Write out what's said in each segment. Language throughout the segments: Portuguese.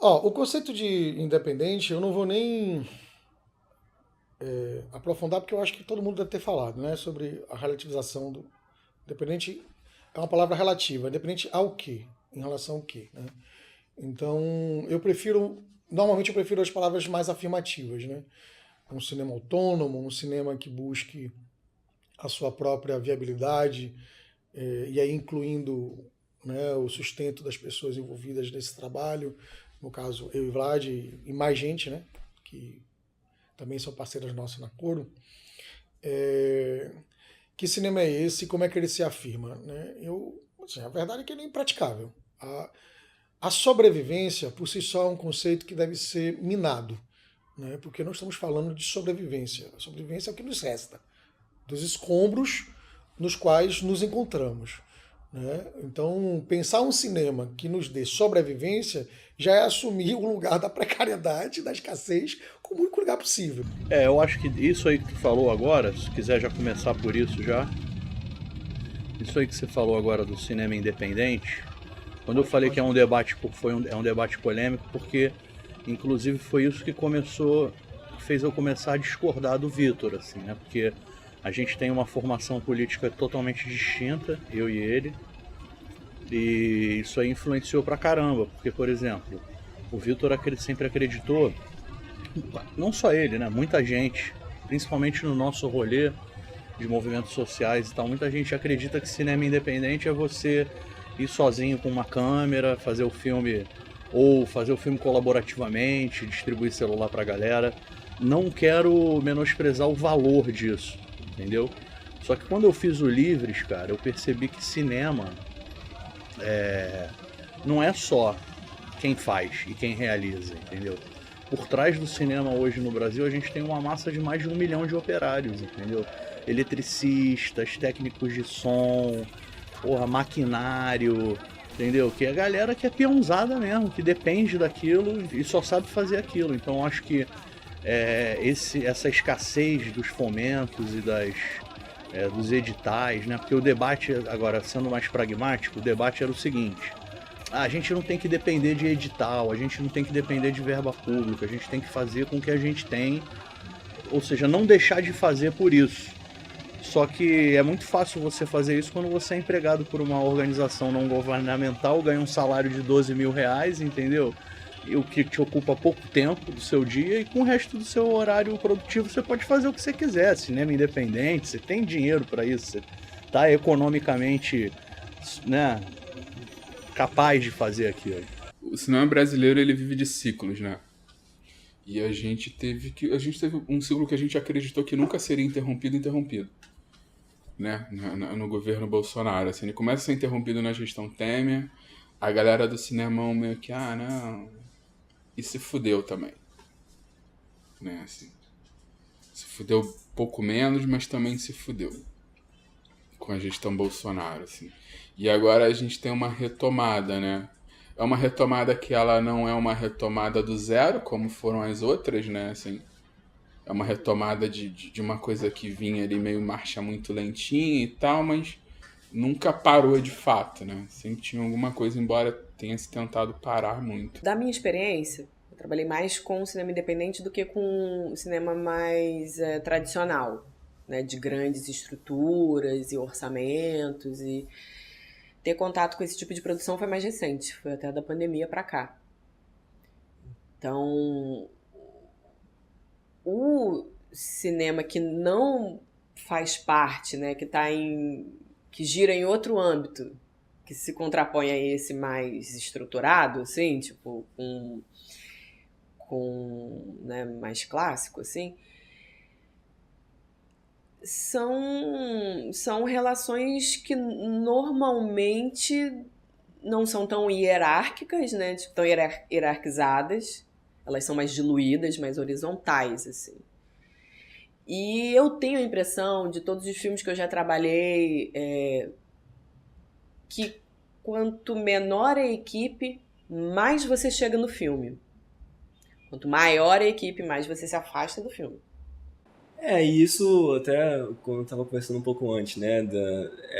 Ó, o conceito de independente eu não vou nem aprofundar, porque eu acho que todo mundo deve ter falado, né, sobre a relativização do independente. É uma palavra relativa, independente ao quê, em relação ao quê, né? Então, normalmente eu prefiro as palavras mais afirmativas, né? Um cinema autônomo, um cinema que busque a sua própria viabilidade, e aí incluindo, né, o sustento das pessoas envolvidas nesse trabalho, no caso eu e Vlad, e mais gente, né, que também são parceiras nossas na Coro. Que cinema é esse e como é que ele se afirma? Né? A verdade é que ele é impraticável. A sobrevivência, por si só, é um conceito que deve ser minado, né? Porque nós estamos falando de sobrevivência. A sobrevivência é o que nos resta, dos escombros nos quais nos encontramos, né? Então, pensar um cinema que nos dê sobrevivência já é assumir o lugar da precariedade, da escassez, como o único lugar possível. Eu acho que isso aí que tu falou agora, se quiser já começar por isso já, isso aí que você falou agora do cinema independente, quando eu falei que é um debate, é um debate polêmico, porque inclusive foi isso que fez eu começar a discordar do Vitor, assim, né? Porque a gente tem uma formação política totalmente distinta, eu e ele, e isso aí influenciou pra caramba, porque, por exemplo, o Vitor sempre acreditou, não só ele, né? Muita gente, principalmente no nosso rolê de movimentos sociais e tal, muita gente acredita que cinema independente é você ir sozinho com uma câmera, fazer o filme, ou fazer o filme colaborativamente, distribuir celular pra galera. Não quero menosprezar o valor disso, entendeu? Só que quando eu fiz o Livres, cara, eu percebi que cinema não é só quem faz e quem realiza, entendeu? Por trás do cinema hoje no Brasil, a gente tem uma massa de mais de 1 milhão de operários, entendeu? Eletricistas, técnicos de som, porra, maquinário, entendeu? Que é a galera que é peãozada mesmo, que depende daquilo e só sabe fazer aquilo. Então eu acho que essa escassez dos fomentos e dos editais, né? Porque o debate, agora sendo mais pragmático, o debate era o seguinte: a gente não tem que depender de edital, a gente não tem que depender de verba pública, a gente tem que fazer com o que a gente tem, ou seja, não deixar de fazer por isso. Só que é muito fácil você fazer isso quando você é empregado por uma organização não governamental, ganha um salário de 12 mil reais, entendeu? E o que te ocupa pouco tempo do seu dia, e com o resto do seu horário produtivo você pode fazer o que você quiser. Cinema independente, você tem dinheiro para isso, você tá economicamente, né, capaz de fazer aquilo. O cinema brasileiro, ele vive de ciclos, né? E a gente teve um ciclo que a gente acreditou que nunca seria interrompido, né? No governo Bolsonaro. Assim, ele começa a ser interrompido na gestão Temer, a galera do cinema meio que, não, e se fudeu também, né? Assim, se fudeu pouco menos, mas também se fudeu com a gestão Bolsonaro, assim. E agora a gente tem uma retomada, né? É uma retomada que ela não é uma retomada do zero, como foram as outras, né? Assim, é uma retomada de uma coisa que vinha ali meio marcha muito lentinha e tal, mas nunca parou de fato, né? Sempre tinha alguma coisa, embora tenha se tentado parar muito. Da minha experiência, eu trabalhei mais com cinema independente do que com cinema mais tradicional, né? De grandes estruturas e orçamentos, e ter contato com esse tipo de produção foi mais recente, foi até da pandemia pra cá. Então, o cinema que não faz parte, né, que gira em outro âmbito, que se contrapõe a esse mais estruturado, assim, tipo, né, mais clássico, assim, são relações que normalmente não são tão hierárquicas, né, tipo, tão hierarquizadas. Elas são mais diluídas, mais horizontais, assim. E eu tenho a impressão, de todos os filmes que eu já trabalhei, que quanto menor a equipe, mais você chega no filme. Quanto maior a equipe, mais você se afasta do filme. E isso até, como eu estava conversando um pouco antes, né,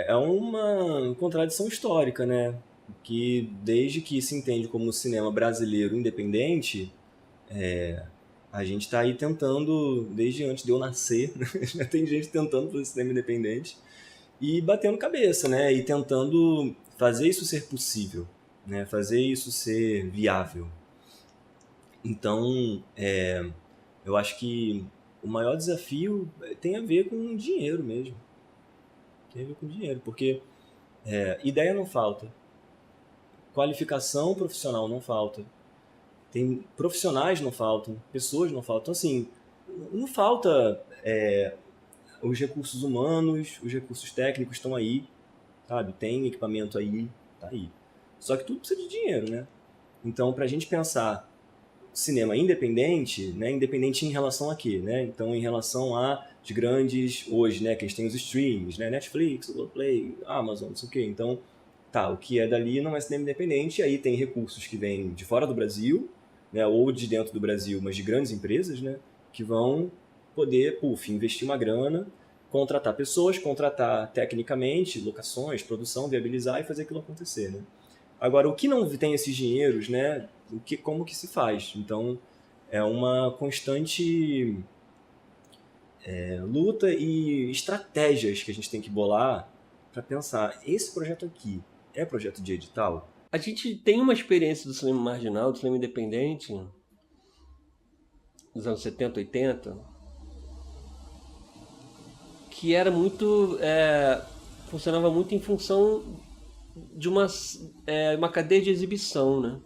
é uma contradição histórica, né, que desde que se entende como cinema brasileiro independente, a gente está aí tentando, desde antes de eu nascer, né, já tem gente tentando fazer cinema independente e batendo cabeça, né, e tentando fazer isso ser possível, né, fazer isso ser viável. Então, eu acho que o maior desafio tem a ver com dinheiro mesmo. Tem a ver com dinheiro, porque ideia não falta, qualificação profissional não falta, tem profissionais não faltam, pessoas não faltam. Então, assim, não falta os recursos humanos, os recursos técnicos estão aí, sabe? Tem equipamento aí, tá aí. Só que tudo precisa de dinheiro, né? Então, pra gente pensar cinema independente, né? Independente em relação a quê, né? Então, em relação a de grandes hoje, né? Que a gente tem os streams, né? Netflix, Globoplay, Amazon, não sei o quê. Então, o que é dali não é cinema independente. E aí tem recursos que vêm de fora do Brasil, né? Ou de dentro do Brasil, mas de grandes empresas, né? Que vão poder, investir uma grana, contratar pessoas, contratar tecnicamente, locações, produção, viabilizar e fazer aquilo acontecer, né? Agora, o que não tem esses dinheiros, né? Como que se faz? Então, é uma constante luta e estratégias que a gente tem que bolar para pensar, esse projeto aqui é projeto de edital? A gente tem uma experiência do cinema marginal, do cinema independente, dos anos 70, 80, que era muito... funcionava muito em função de uma cadeia de exibição, né?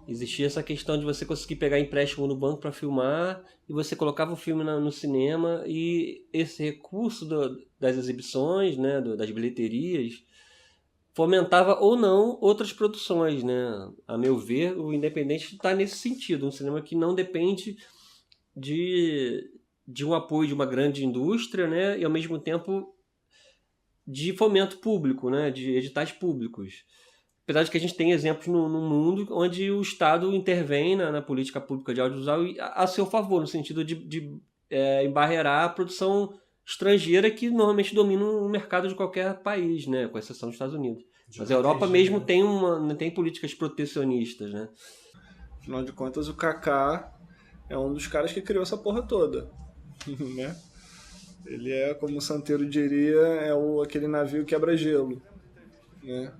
Existia essa questão de você conseguir pegar empréstimo no banco para filmar e você colocava o filme no cinema, e esse recurso das exibições, né, das bilheterias, fomentava ou não outras produções, né? A meu ver, o independente está nesse sentido, um cinema que não depende de um apoio de uma grande indústria, né, e ao mesmo tempo de fomento público, né, de editais públicos. Apesar de que a gente tem exemplos no mundo onde o Estado intervém na política pública de audiovisual a seu favor, no sentido de embarrear a produção estrangeira que normalmente domina o mercado de qualquer país, né, com exceção dos Estados Unidos. Mas a Europa mesmo tem políticas protecionistas, né? Afinal de contas, o Kaká é um dos caras que criou essa porra toda, né? Ele é, como o Santeiro diria, aquele navio quebra-gelo, né?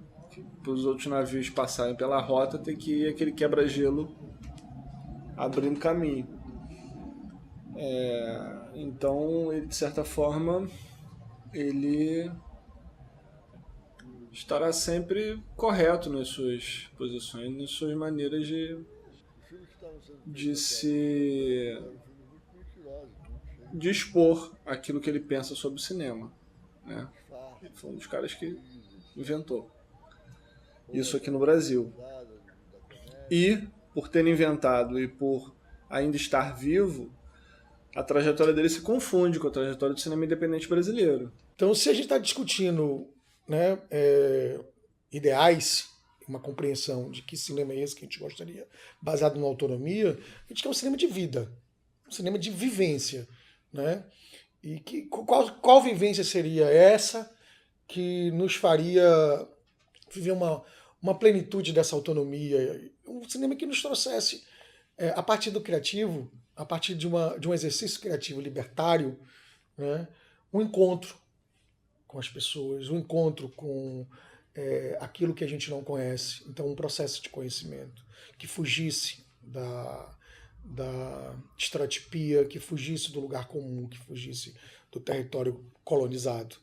Para os outros navios passarem pela rota, tem que ir aquele quebra-gelo abrindo caminho. Então, ele, de certa forma, ele estará sempre correto nas suas posições, nas suas maneiras de expor aquilo que ele pensa sobre o cinema, né? Ele foi um dos caras que inventou isso aqui no Brasil. E, por ter inventado e por ainda estar vivo, a trajetória dele se confunde com a trajetória do cinema independente brasileiro. Então, se a gente está discutindo, né, ideais, uma compreensão de que cinema é esse que a gente gostaria, baseado na autonomia, a gente quer um cinema de vida, um cinema de vivência, né? E qual vivência seria essa que nos faria viver uma plenitude dessa autonomia? Um cinema que nos trouxesse, a partir do criativo, a partir de um exercício criativo libertário, né, um encontro com as pessoas, um encontro com aquilo que a gente não conhece. Então, um processo de conhecimento que fugisse da estereotipia, que fugisse do lugar comum, que fugisse do território colonizado,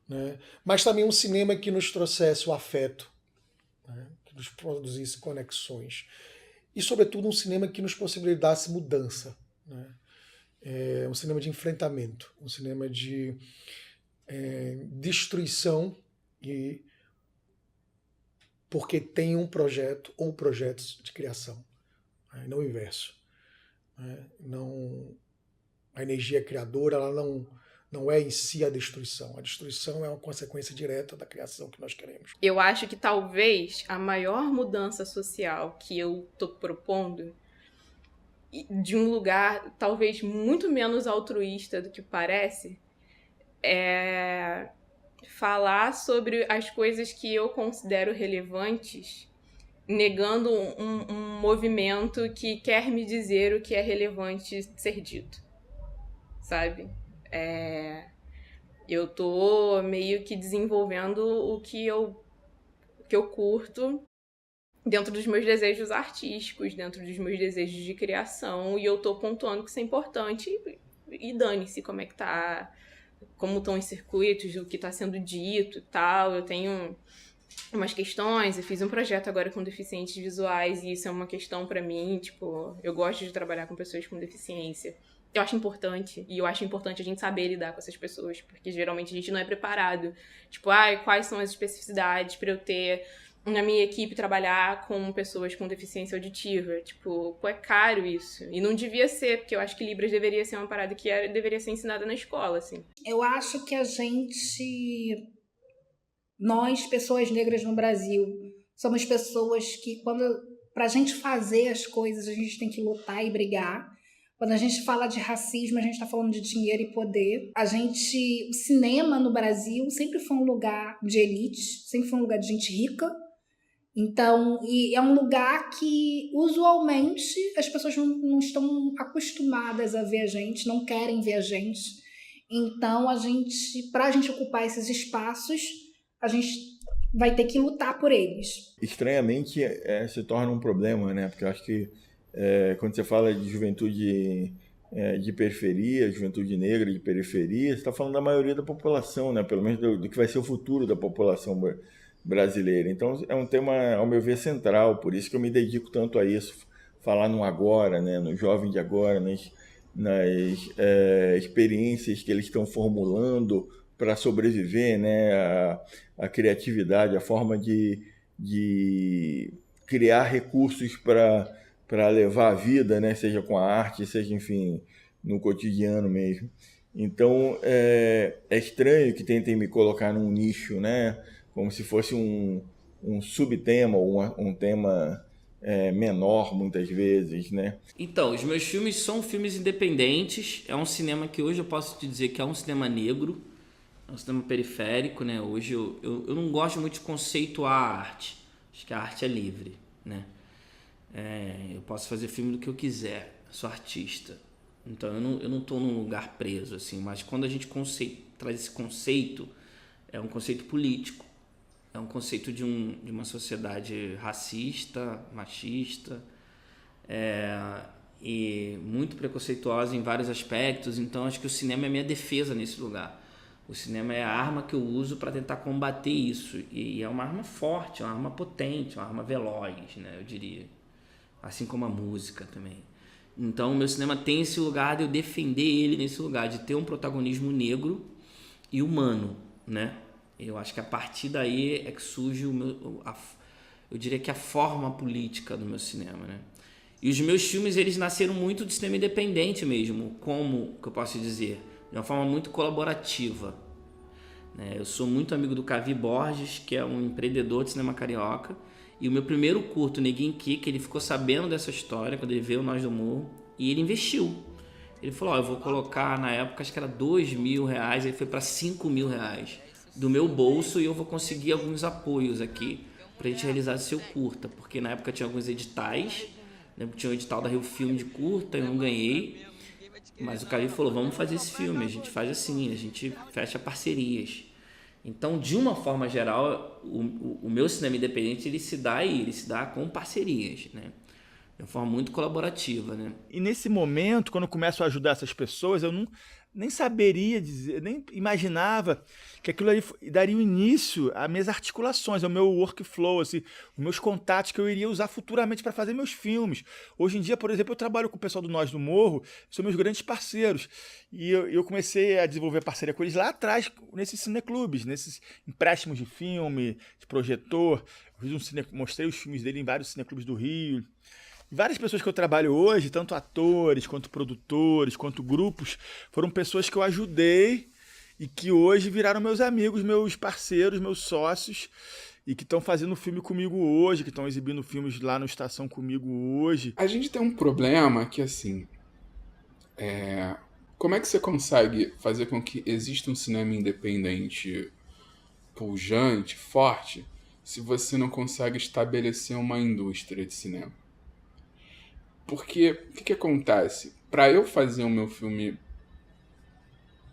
né? Mas também um cinema que nos trouxesse o afeto, né? Que nos produzisse conexões. E, sobretudo, um cinema que nos possibilitasse mudança, né? Um cinema de enfrentamento, um cinema de destruição, e porque tem um projeto ou projetos de criação, né? Não o inverso, né? Não, a energia criadora, ela não é em si a destruição. A destruição é uma consequência direta da criação que nós queremos. Eu acho que talvez a maior mudança social que eu estou propondo, de um lugar talvez muito menos altruísta do que parece, é falar sobre as coisas que eu considero relevantes, negando um movimento que quer me dizer o que é relevante ser dito, sabe? Eu tô meio que desenvolvendo o que eu curto dentro dos meus desejos artísticos, dentro dos meus desejos de criação, e eu tô pontuando que isso é importante, e dane-se como é que tá, como estão os circuitos, o que está sendo dito e tal. Eu tenho umas questões, eu fiz um projeto agora com deficientes visuais, e isso é uma questão para mim, tipo, eu gosto de trabalhar com pessoas com deficiência. Eu acho importante, e eu acho importante a gente saber lidar com essas pessoas, porque geralmente a gente não é preparado. Tipo, quais são as especificidades para eu ter na minha equipe trabalhar com pessoas com deficiência auditiva? Tipo, é caro isso. E não devia ser, porque eu acho que Libras deveria ser uma parada que deveria ser ensinada na escola, assim. Eu acho que nós, pessoas negras no Brasil, somos pessoas que, pra gente fazer as coisas, a gente tem que lutar e brigar. Quando a gente fala de racismo, a gente está falando de dinheiro e poder. O cinema no Brasil sempre foi um lugar de elite, sempre foi um lugar de gente rica. Então, e é um lugar que, usualmente, as pessoas não estão acostumadas a ver a gente, não querem ver a gente. Então, para a gente ocupar esses espaços, a gente vai ter que lutar por eles. Estranhamente, se torna um problema, né? Porque eu acho que quando você fala de juventude de periferia, juventude negra de periferia, você está falando da maioria da população, né? Pelo menos do que vai ser o futuro da população brasileira. Então é um tema, ao meu ver, central, por isso que eu me dedico tanto a isso, falar no agora, né, no jovem de agora, nas experiências que eles estão formulando para sobreviver, né, a criatividade, a forma de criar recursos para levar a vida, né, seja com a arte, seja, enfim, no cotidiano mesmo. Então, é estranho que tentem me colocar num nicho, né, como se fosse um subtema ou um tema menor, muitas vezes, né? Então, os meus filmes são filmes independentes. É um cinema que hoje eu posso te dizer que é um cinema negro, é um cinema periférico, né? Hoje eu não gosto muito de conceituar a arte. Acho que a arte é livre, né? Eu posso fazer filme do que eu quiser, eu sou artista. Então eu não estou num lugar preso, assim. Mas quando a gente traz esse conceito, é um conceito político. É um conceito de uma sociedade racista, machista, e muito preconceituosa em vários aspectos. Então acho que o cinema é minha defesa nesse lugar. O cinema é a arma que eu uso para tentar combater isso. E é uma arma forte, uma arma potente, uma arma veloz, né, eu diria. Assim como a música também. Então o meu cinema tem esse lugar de eu defender ele nesse lugar, de ter um protagonismo negro e humano, né? Eu acho que a partir daí é que surge eu diria que a forma política do meu cinema, né? E os meus filmes, eles nasceram muito de cinema independente mesmo, como que eu posso dizer, de uma forma muito colaborativa, né? Eu sou muito amigo do Cavi Borges, que é um empreendedor de cinema carioca, e o meu primeiro curto, Neguinho Kika, ele ficou sabendo dessa história quando ele veio Nós do Morro, e ele investiu. Ele falou, eu vou colocar, na época, acho que era R$2.000, ele foi para R$5.000 do meu bolso, e eu vou conseguir alguns apoios aqui pra gente realizar o seu curta, porque na época tinha alguns editais, né? Tinha um edital da Rio Filme de curta, eu não ganhei, mas o Cavi falou, vamos fazer esse filme, a gente faz assim, a gente fecha parcerias. Então, de uma forma geral, o meu cinema independente, ele se dá com parcerias, né? De uma forma muito colaborativa, né? E nesse momento, quando eu começo a ajudar essas pessoas, eu nem saberia dizer, nem imaginava que aquilo ali daria o início às minhas articulações, ao meu workflow, assim, os meus contatos que eu iria usar futuramente para fazer meus filmes. Hoje em dia, por exemplo, eu trabalho com o pessoal do Nós do Morro, são meus grandes parceiros. E eu comecei a desenvolver parceria com eles lá atrás, nesses cineclubes, nesses empréstimos de filme, de projetor. Eu fiz mostrei os filmes dele em vários cineclubes do Rio. Várias pessoas que eu trabalho hoje, tanto atores, quanto produtores, quanto grupos, foram pessoas que eu ajudei e que hoje viraram meus amigos, meus parceiros, meus sócios, e que estão fazendo filme comigo hoje, que estão exibindo filmes lá no Estação comigo hoje. A gente tem um problema que, assim, como é que você consegue fazer com que exista um cinema independente pujante, forte, se você não consegue estabelecer uma indústria de cinema? Porque o que acontece? Para eu fazer o meu filme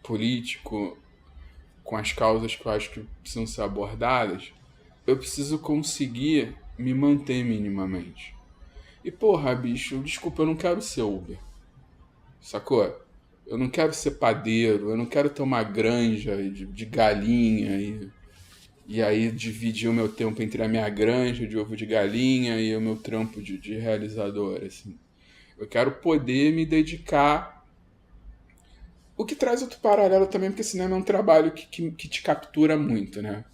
político com as causas que eu acho que precisam ser abordadas, eu preciso conseguir me manter minimamente. E porra, bicho, desculpa, eu não quero ser Uber. Sacou? Eu não quero ser padeiro, eu não quero ter uma granja de galinha e aí dividir o meu tempo entre a minha granja de ovo de galinha e o meu trampo de realizador, assim. Eu quero poder me dedicar. O que traz outro paralelo também, porque cinema é um trabalho que te captura muito, né?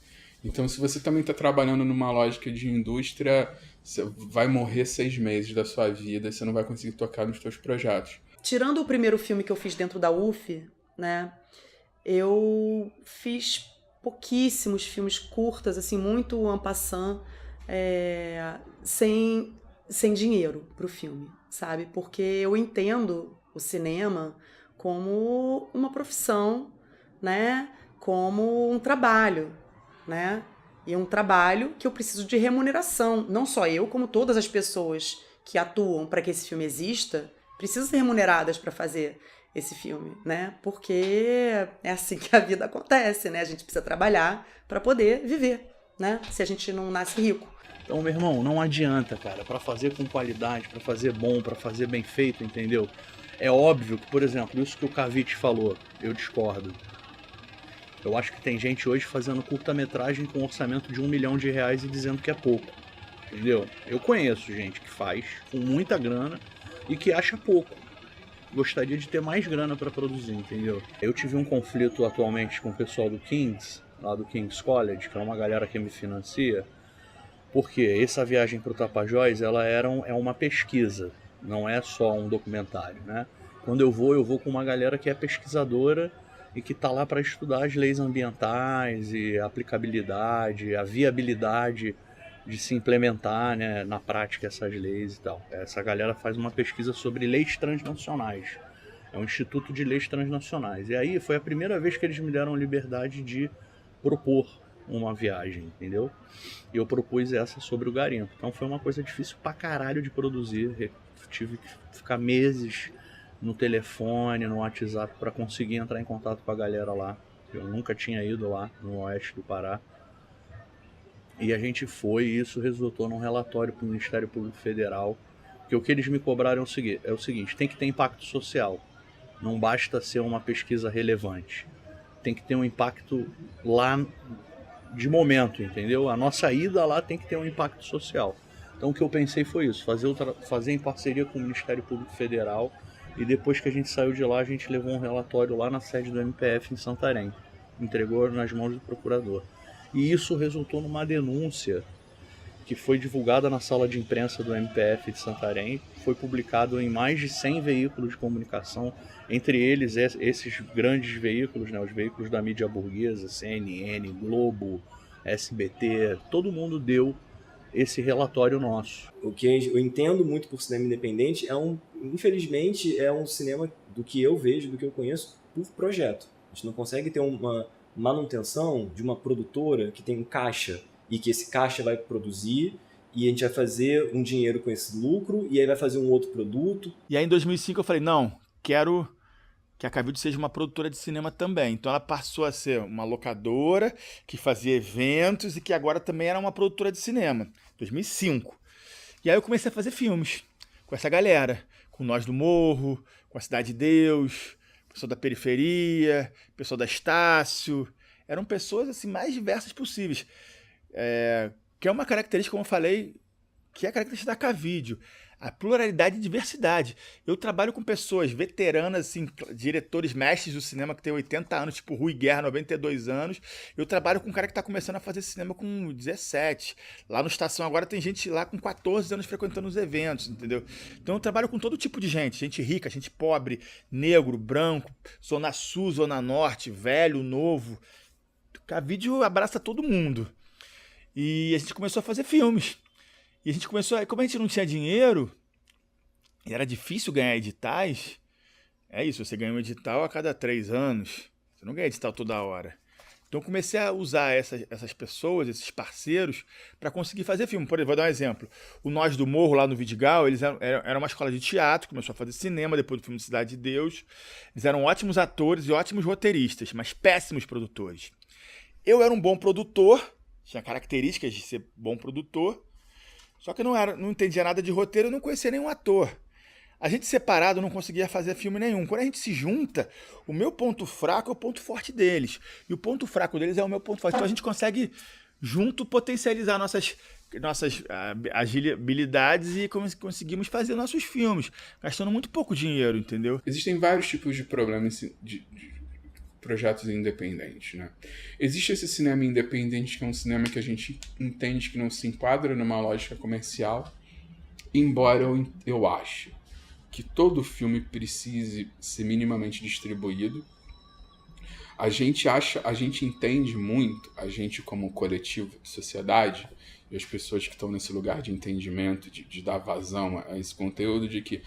Então, se você também está trabalhando numa lógica de indústria, você vai morrer 6 meses da sua vida e você não vai conseguir tocar nos seus projetos. Tirando o primeiro filme que eu fiz dentro da UF, né? Eu fiz pouquíssimos filmes curtas, assim, muito en passant, sem dinheiro pro filme, sabe? Porque eu entendo o cinema como uma profissão, né? Como um trabalho, né? E um trabalho que eu preciso de remuneração. Não só eu, como todas as pessoas que atuam para que esse filme exista, precisam ser remuneradas para fazer esse filme, né? Porque é assim que a vida acontece, né? A gente precisa trabalhar para poder viver, né? Se a gente não nasce rico. Então, meu irmão, não adianta, cara, para fazer com qualidade, para fazer bom, para fazer bem feito, entendeu? É óbvio que, por exemplo, isso que o Cavi te falou, eu discordo. Eu acho que tem gente hoje fazendo curta-metragem com orçamento de R$1 milhão e dizendo que é pouco. Entendeu? Eu conheço gente que faz com muita grana e que acha pouco. Gostaria de ter mais grana para produzir, entendeu? Eu tive um conflito atualmente com o pessoal do King's, lá do King's College, que é uma galera que me financia, porque essa viagem para o Tapajós, ela é uma pesquisa, não é só um documentário, né? Quando eu vou com uma galera que é pesquisadora e que está lá para estudar as leis ambientais e a aplicabilidade, a viabilidade de se implementar, né, na prática essas leis e tal. Essa galera faz uma pesquisa sobre leis transnacionais. É um instituto de leis transnacionais. E aí foi a primeira vez que eles me deram liberdade de propor uma viagem, entendeu? E eu propus essa sobre o garimpo. Então foi uma coisa difícil pra caralho de produzir. Eu tive que ficar meses no telefone, no WhatsApp, para conseguir entrar em contato com a galera lá. Eu nunca tinha ido lá no oeste do Pará. E a gente foi, e isso resultou num relatório para o Ministério Público Federal, que o que eles me cobraram é o seguinte: tem que ter impacto social, não basta ser uma pesquisa relevante, tem que ter um impacto lá de momento, entendeu? A nossa ida lá tem que ter um impacto social. Então o que eu pensei foi isso, fazer em parceria com o Ministério Público Federal, e depois que a gente saiu de lá, a gente levou um relatório lá na sede do MPF em Santarém, entregou nas mãos do procurador. E isso resultou numa denúncia que foi divulgada na sala de imprensa do MPF de Santarém, foi publicado em mais de 100 veículos de comunicação, entre eles esses grandes veículos, né, os veículos da mídia burguesa, CNN, Globo, SBT, todo mundo deu esse relatório nosso. O que eu entendo muito por cinema independente infelizmente, é um cinema do que eu vejo, do que eu conheço, por projeto. A gente não consegue ter uma manutenção de uma produtora que tem um caixa e que esse caixa vai produzir e a gente vai fazer um dinheiro com esse lucro e aí vai fazer um outro produto. E aí em 2005 eu falei, não, quero que a Cavide seja uma produtora de cinema também. Então ela passou a ser uma locadora que fazia eventos e que agora também era uma produtora de cinema. 2005. E aí eu comecei a fazer filmes com essa galera, com Nós do Morro, com a Cidade de Deus, pessoal da periferia, pessoal da Estácio. Eram pessoas assim mais diversas possíveis. Que é uma característica, como eu falei, que é a característica da Cavide, a pluralidade e diversidade. Eu trabalho com pessoas veteranas, assim, diretores mestres do cinema que tem 80 anos, tipo Rui Guerra, 92 anos. Eu trabalho com um cara que está começando a fazer cinema com 17. Lá no Estação agora tem gente lá com 14 anos frequentando os eventos, entendeu? Então eu trabalho com todo tipo de gente rica, gente pobre, negro, branco, Zona Sul, Zona Norte, velho, novo. Cavide abraça todo mundo. E a gente começou a fazer filmes. E a gente começou, como a gente não tinha dinheiro, e era difícil ganhar editais, é isso, você ganha um edital a cada 3 anos, você não ganha edital toda hora. Então eu comecei a usar essas pessoas, esses parceiros, para conseguir fazer filme. Por exemplo, vou dar um exemplo. O Nós do Morro, lá no Vidigal, eles eram uma escola de teatro, começou a fazer cinema depois do filme Cidade de Deus. Eles eram ótimos atores e ótimos roteiristas, mas péssimos produtores. Eu era um bom produtor, tinha características de ser bom produtor, só que não entendia nada de roteiro, eu não conhecia nenhum ator. A gente separado não conseguia fazer filme nenhum. Quando a gente se junta, o meu ponto fraco é o ponto forte deles. E o ponto fraco deles é o meu ponto forte. Então a gente consegue, junto, potencializar nossas habilidades e conseguimos fazer nossos filmes, gastando muito pouco dinheiro, entendeu? Existem vários tipos de problemas de projetos independentes, né? Existe esse cinema independente, que é um cinema que a gente entende que não se enquadra numa lógica comercial, embora eu ache que todo filme precise ser minimamente distribuído. A gente entende muito, a gente como coletivo de sociedade, e as pessoas que estão nesse lugar de entendimento, de dar vazão a esse conteúdo, de que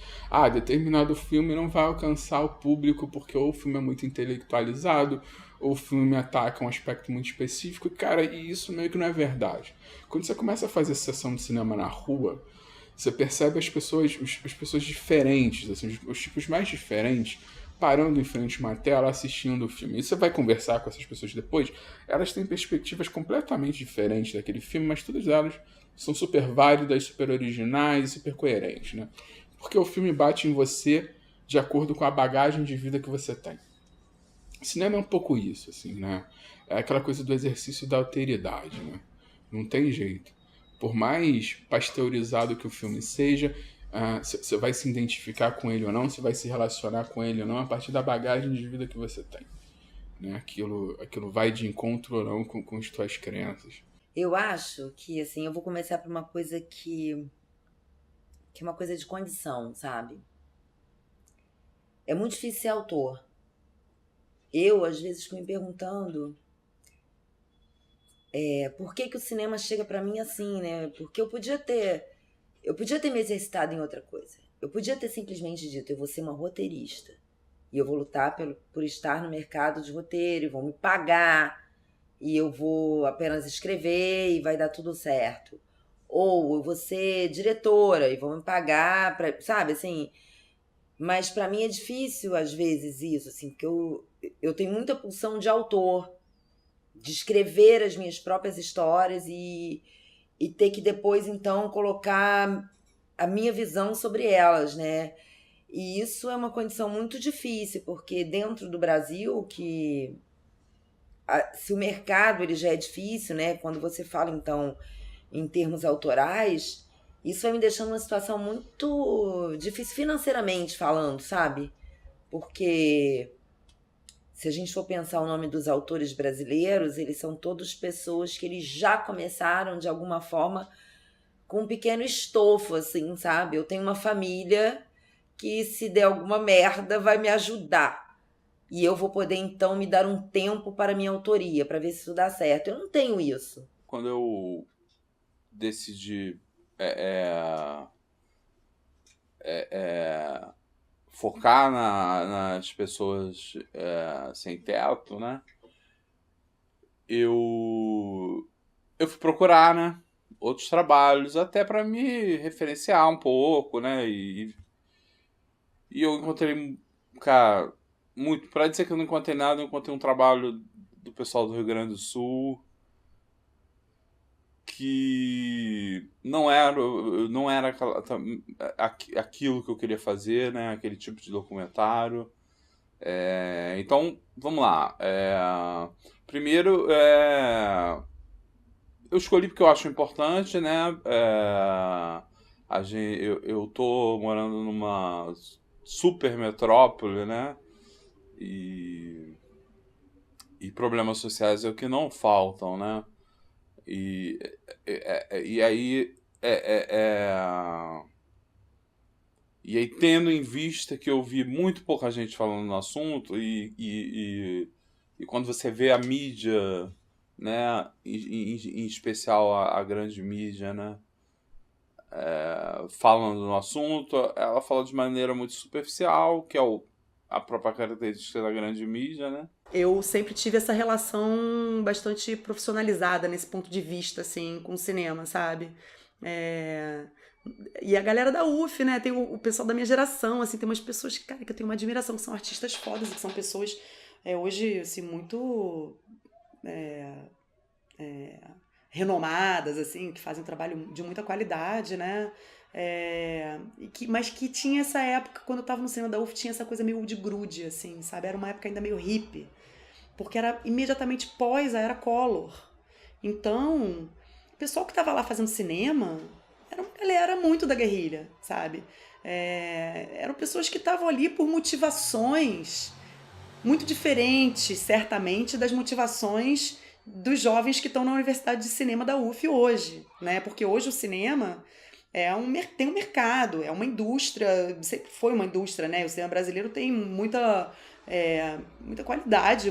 determinado filme não vai alcançar o público porque ou o filme é muito intelectualizado, ou o filme ataca um aspecto muito específico, e isso meio que não é verdade. Quando você começa a fazer sessão de cinema na rua, você percebe as pessoas diferentes, assim, os tipos mais diferentes, parando em frente a uma tela, assistindo o filme. E você vai conversar com essas pessoas depois, elas têm perspectivas completamente diferentes daquele filme, mas todas elas são super válidas, super originais e super coerentes, né? Porque o filme bate em você de acordo com a bagagem de vida que você tem. Cinema é um pouco isso, assim, né? É aquela coisa do exercício da alteridade, né? Não tem jeito. Por mais pasteurizado que o filme seja, você vai se identificar com ele ou não, você vai se relacionar com ele ou não a partir da bagagem de vida que você tem. Né? Aquilo vai de encontro ou não com as tuas crenças. Eu acho que, assim, eu vou começar por uma coisa que é uma coisa de condição, sabe? É muito difícil ser autor. Eu, às vezes, fico me perguntando por que o cinema chega pra mim assim, né? Porque eu podia ter me exercitado em outra coisa. Eu podia ter simplesmente dito, eu vou ser uma roteirista. E eu vou lutar por estar no mercado de roteiro, e vão me pagar, e eu vou apenas escrever e vai dar tudo certo. Ou eu vou ser diretora e vão me pagar, sabe, assim... Mas para mim é difícil, às vezes, isso, assim, porque eu tenho muita pulsão de autor, de escrever as minhas próprias histórias e ter que depois, então, colocar a minha visão sobre elas, né? E isso é uma condição muito difícil, porque dentro do Brasil, se o mercado ele já é difícil, né? Quando você fala, então, em termos autorais... Isso vai me deixando numa situação muito difícil financeiramente falando, sabe? Porque se a gente for pensar o nome dos autores brasileiros, eles são todos pessoas que eles já começaram, de alguma forma, com um pequeno estofo, assim, sabe? Eu tenho uma família que, se der alguma merda, vai me ajudar. E eu vou poder, então, me dar um tempo para a minha autoria, para ver se isso dá certo. Eu não tenho isso. Quando eu decidi... focar nas pessoas sem teto, né? Eu fui procurar, né, outros trabalhos até para me referenciar um pouco, né? E eu encontrei, cara, muito. Para dizer que eu não encontrei nada, eu encontrei um trabalho do pessoal do Rio Grande do Sul que não era aquilo que eu queria fazer, né? Aquele tipo de documentário. Então, vamos lá. Primeiro, eu escolhi porque eu acho importante, né? Eu tô morando numa super metrópole, né? E problemas sociais é o que não faltam, né? E aí tendo em vista que eu vi muito pouca gente falando no assunto e quando você vê a mídia, né, em especial a grande mídia, né, falando no assunto, ela fala de maneira muito superficial, que é a própria característica da grande mídia, né? Eu sempre tive essa relação bastante profissionalizada nesse ponto de vista, assim, com o cinema, sabe? E a galera da UF, né? Tem o pessoal da minha geração, assim, tem umas pessoas, cara, que eu tenho uma admiração, que são artistas fodas, que são pessoas, hoje, assim, muito renomadas, assim, que fazem um trabalho de muita qualidade, né? Mas que tinha essa época, quando eu tava no cinema da UF, tinha essa coisa meio de grude, assim, sabe? Era uma época ainda meio hippie, porque era imediatamente pós a era Collor. Então, o pessoal que tava lá fazendo cinema era uma galera muito da guerrilha, sabe? Eram pessoas que estavam ali por motivações muito diferentes, certamente, das motivações dos jovens que estão na Universidade de Cinema da UF hoje, né? Porque hoje o cinema tem um mercado, é uma indústria, sempre foi uma indústria, né? O cinema brasileiro tem muita qualidade,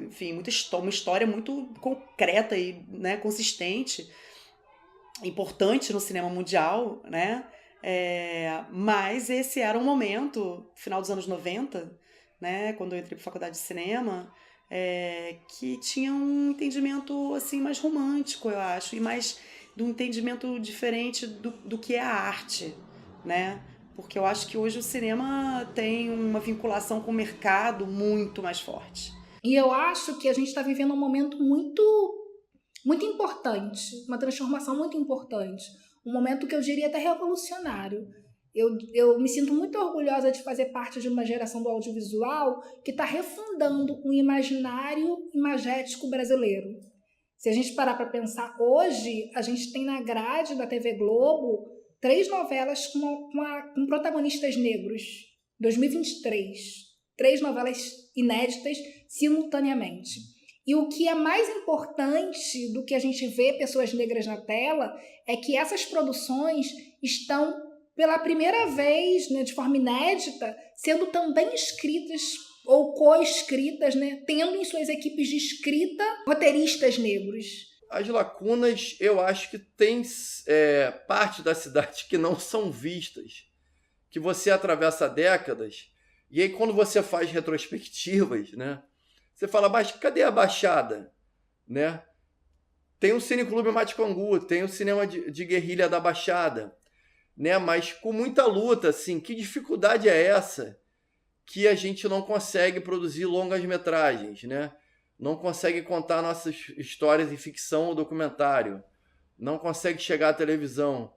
enfim, uma história muito concreta e, né, consistente, importante no cinema mundial, né? Mas esse era um momento, final dos anos 90, né, quando eu entrei para a faculdade de cinema, que tinha um entendimento assim mais romântico, eu acho, e mais de um entendimento diferente do que é a arte, né? Porque eu acho que hoje o cinema tem uma vinculação com o mercado muito mais forte. E eu acho que a gente está vivendo um momento muito, muito importante, uma transformação muito importante, um momento que eu diria até revolucionário, Eu me sinto muito orgulhosa de fazer parte de uma geração do audiovisual que está refundando um imaginário imagético brasileiro. Se a gente parar para pensar, hoje a gente tem na grade da TV Globo 3 novelas com protagonistas negros. 2023. 3 novelas inéditas simultaneamente. E o que é mais importante do que a gente vê pessoas negras na tela é que essas produções estão, pela primeira vez, né, de forma inédita, sendo também escritas ou co-escritas, né, tendo em suas equipes de escrita roteiristas negros. As lacunas, eu acho que tem parte da cidade que não são vistas, que você atravessa décadas, e aí quando você faz retrospectivas, né, você fala, mas cadê a Baixada? Né? Tem o Cineclube Maticongu, tem o cinema de guerrilha da Baixada, né? Mas com muita luta, assim, que dificuldade é essa que a gente não consegue produzir longas metragens, né? Não consegue contar nossas histórias em ficção ou documentário, não consegue chegar à televisão,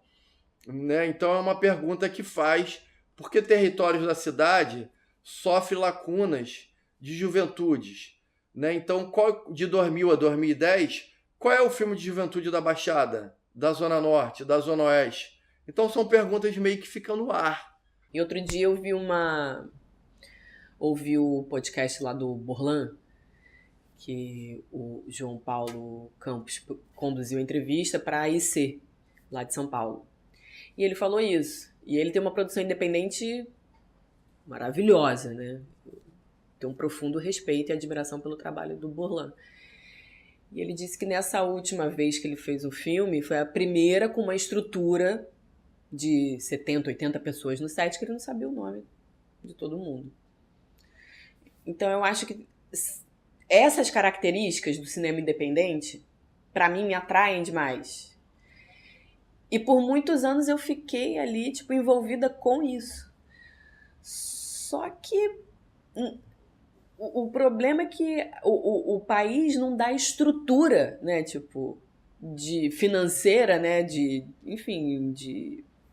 né? Então é uma pergunta que faz por que territórios da cidade sofrem lacunas de juventudes, né? Então, de 2000 a 2010, qual é o filme de juventude da Baixada, da Zona Norte, da Zona Oeste? Então são perguntas meio que ficam no ar. E outro dia eu ouvi o podcast lá do Borlan, que o João Paulo Campos conduziu a entrevista para a IC, lá de São Paulo. E ele falou isso. E ele tem uma produção independente maravilhosa, né? Tem um profundo respeito e admiração pelo trabalho do Borlan. E ele disse que nessa última vez que ele fez o filme, foi a primeira com uma estrutura de 70, 80 pessoas no set, que ele não sabia o nome de todo mundo. Então eu acho que essas características do cinema independente, para mim, me atraem demais. E por muitos anos eu fiquei ali, tipo, envolvida com isso. Só que o problema é que o país não dá estrutura, né, tipo, de financeira, né,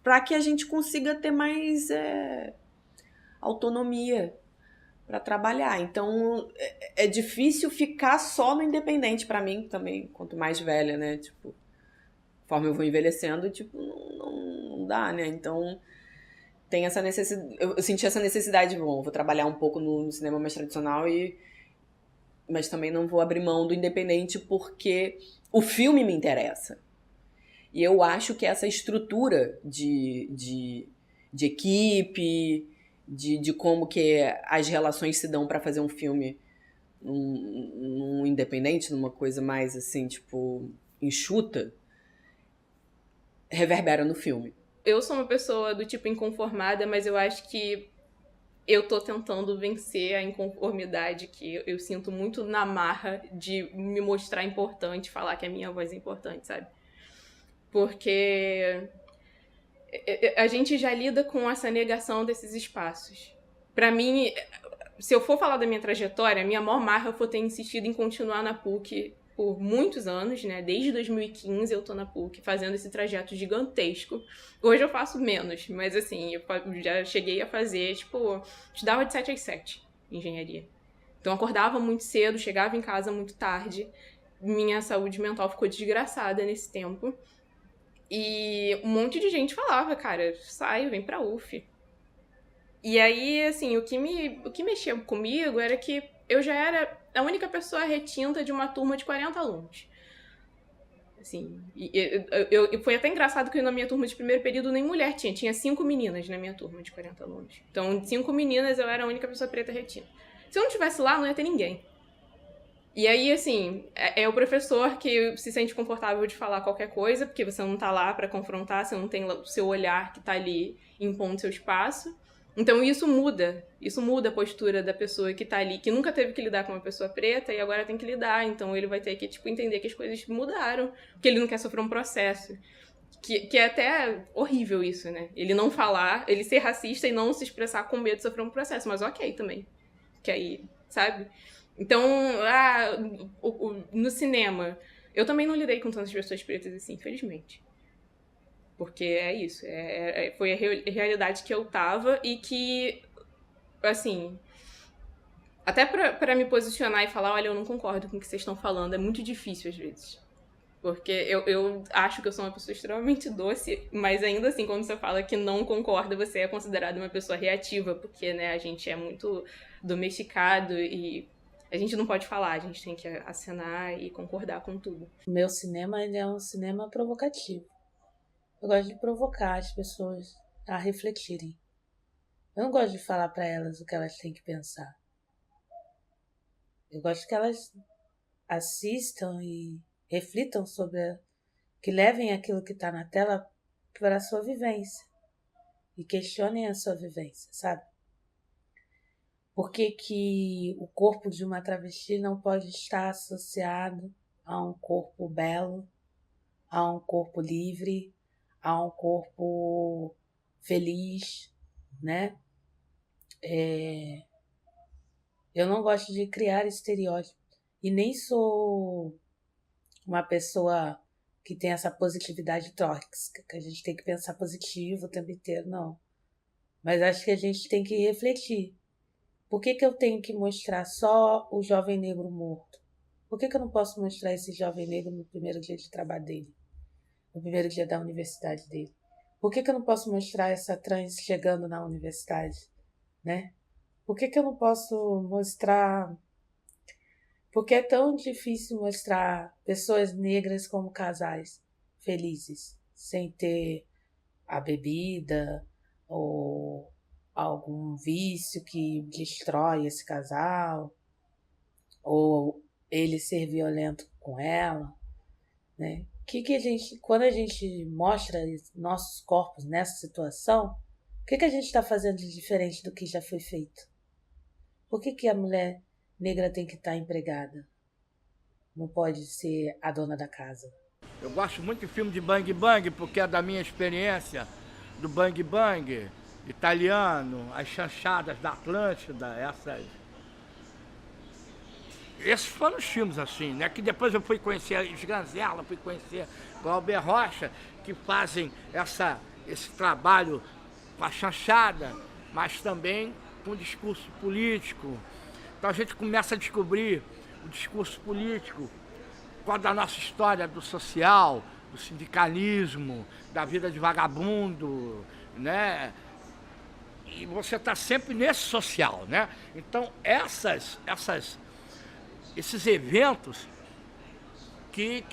para que a gente consiga ter mais autonomia para trabalhar. Então é difícil ficar só no independente para mim também, quanto mais velha, né, tipo, conforme eu vou envelhecendo, tipo, não dá, né? Então tem essa necessidade, eu senti essa necessidade, bom, vou trabalhar um pouco no cinema mais tradicional, mas também não vou abrir mão do independente porque o filme me interessa. E eu acho que essa estrutura de equipe, de como que as relações se dão para fazer um filme num independente, numa coisa mais assim, tipo, enxuta, reverbera no filme. Eu sou uma pessoa do tipo inconformada, mas eu acho que eu tô tentando vencer a inconformidade que eu sinto muito na marra de me mostrar importante, falar que a minha voz é importante, sabe? Porque a gente já lida com essa negação desses espaços. Pra mim, se eu for falar da minha trajetória, a minha maior marra foi ter insistido em continuar na PUC por muitos anos, né? Desde 2015 eu tô na PUC fazendo esse trajeto gigantesco. Hoje eu faço menos, mas assim, eu já cheguei a fazer, tipo, estudava de 7 às 7, engenharia. Então eu acordava muito cedo, chegava em casa muito tarde. Minha saúde mental ficou desgraçada nesse tempo. E um monte de gente falava, cara, sai, vem pra UF. E aí, assim, o que mexia comigo era que eu já era a única pessoa retinta de uma turma de 40 alunos. Assim, foi até engraçado que na minha turma de primeiro período nem mulher tinha 5 meninas na minha turma de 40 alunos. Então, 5 meninas, eu era a única pessoa preta retinta. Se eu não estivesse lá, não ia ter ninguém. E aí, assim, é o professor que se sente confortável de falar qualquer coisa, porque você não tá lá pra confrontar, você não tem o seu olhar que tá ali impondo seu espaço. Então isso muda a postura da pessoa que tá ali, que nunca teve que lidar com uma pessoa preta e agora tem que lidar. Então ele vai ter que, tipo, entender que as coisas mudaram, que ele não quer sofrer um processo. Que é até horrível isso, né? Ele não falar, ele ser racista e não se expressar com medo de sofrer um processo, mas ok também. Que aí, sabe? Então, no cinema, eu também não lidei com tantas pessoas pretas assim, infelizmente. Porque é isso, foi a realidade que eu tava e que, assim, até pra me posicionar e falar, olha, eu não concordo com o que vocês estão falando, é muito difícil às vezes. Porque eu acho que eu sou uma pessoa extremamente doce, mas ainda assim, quando você fala que não concorda, você é considerada uma pessoa reativa, porque, né, a gente é muito domesticado e a gente não pode falar, a gente tem que acenar e concordar com tudo. O meu cinema, ele é um cinema provocativo. Eu gosto de provocar as pessoas a refletirem. Eu não gosto de falar para elas o que elas têm que pensar. Eu gosto que elas assistam e reflitam sobre, que levem aquilo que está na tela para a sua vivência e questionem a sua vivência, sabe? Por que o corpo de uma travesti não pode estar associado a um corpo belo, a um corpo livre, a um corpo feliz, né? Eu não gosto de criar estereótipos e nem sou uma pessoa que tem essa positividade tóxica, que a gente tem que pensar positivo o tempo inteiro, não. Mas acho que a gente tem que refletir. Por que eu tenho que mostrar só o jovem negro morto? Por que eu não posso mostrar esse jovem negro no primeiro dia de trabalho dele? No primeiro dia da universidade dele? Por que eu não posso mostrar essa trans chegando na universidade? Né? Por que eu não posso mostrar... Porque é tão difícil mostrar pessoas negras como casais felizes, sem ter a bebida ou algum vício que destrói esse casal, ou ele ser violento com ela, né? Quando a gente mostra nossos corpos nessa situação, o que a gente está fazendo de diferente do que já foi feito? Por que a mulher negra tem que estar empregada? Não pode ser a dona da casa. Eu gosto muito de filme de Bang Bang, porque é da minha experiência do Bang Bang italiano, as chanchadas da Atlântida, esses foram os filmes assim, né? Que depois eu fui conhecer a Sganzella, fui conhecer Glauber Rocha, que fazem esse trabalho com a chanchada, mas também com o discurso político. Então a gente começa a descobrir o discurso político, qual da nossa história do social, do sindicalismo, da vida de vagabundo, né? E você está sempre nesse social, né? Então esses eventos que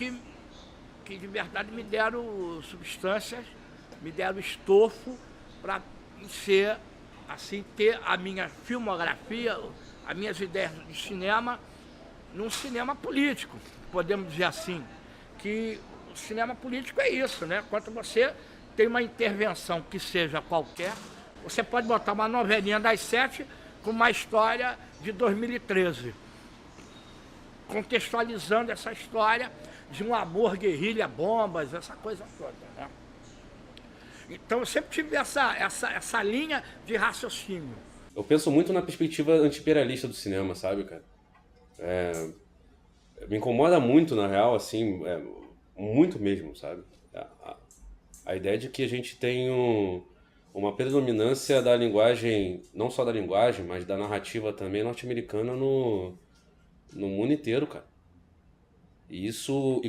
de verdade me deram substâncias, me deram estofo para ser, assim, ter a minha filmografia, as minhas ideias de cinema, num cinema político, podemos dizer assim. Que o cinema político é isso, né? Quando você tem uma intervenção que seja qualquer, você pode botar uma novelinha das 7 com uma história de 2013. Contextualizando essa história de um amor, guerrilha, bombas, essa coisa toda, né? Então eu sempre tive essa linha de raciocínio. Eu penso muito na perspectiva anti-imperialista do cinema, sabe, cara? Me incomoda muito, na real, assim, muito mesmo, sabe? A ideia de que a gente tem uma predominância da linguagem, não só da linguagem, mas da narrativa também norte-americana no mundo inteiro, cara. E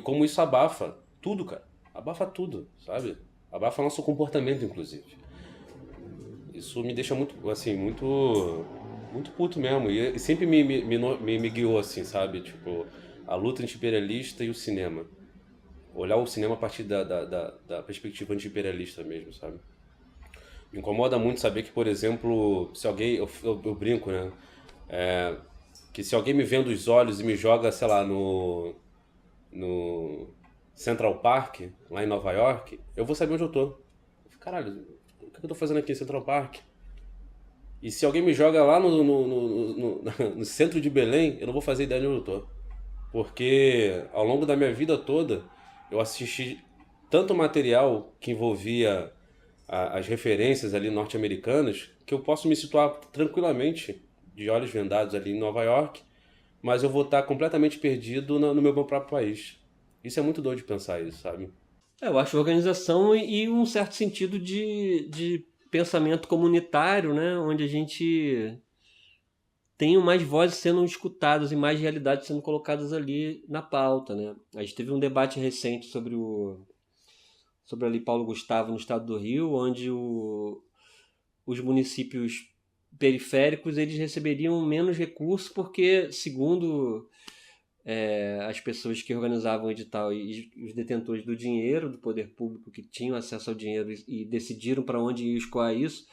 como isso abafa tudo, cara. Abafa tudo, sabe? Abafa nosso comportamento, inclusive. Isso me deixa muito, assim, muito puto mesmo. E sempre me guiou, assim, sabe? Tipo, a luta anti-imperialista e o cinema. Olhar o cinema a partir da perspectiva anti-imperialista mesmo, sabe? Me incomoda muito saber que, por exemplo, se alguém... Eu brinco, né? Que se alguém me vendo os olhos e me joga, sei lá, no Central Park, lá em Nova York, eu vou saber onde eu tô. Caralho, o que eu tô fazendo aqui em Central Park? E se alguém me joga lá no centro de Belém, eu não vou fazer ideia de onde eu tô. Porque ao longo da minha vida toda, eu assisti tanto material que envolvia as referências ali norte-americanas, que eu posso me situar tranquilamente, de olhos vendados ali em Nova York, mas eu vou estar completamente perdido no meu próprio país. Isso é muito doido de pensar isso, sabe? Eu acho organização e um certo sentido de pensamento comunitário, né? Onde a gente tem mais vozes sendo escutadas e mais realidades sendo colocadas ali na pauta, né? A gente teve um debate recente sobre ali Paulo Gustavo no estado do Rio, onde os municípios periféricos eles receberiam menos recursos porque, segundo as pessoas que organizavam o edital e os detentores do dinheiro, do poder público que tinham acesso ao dinheiro e decidiram para onde ia escoar isso,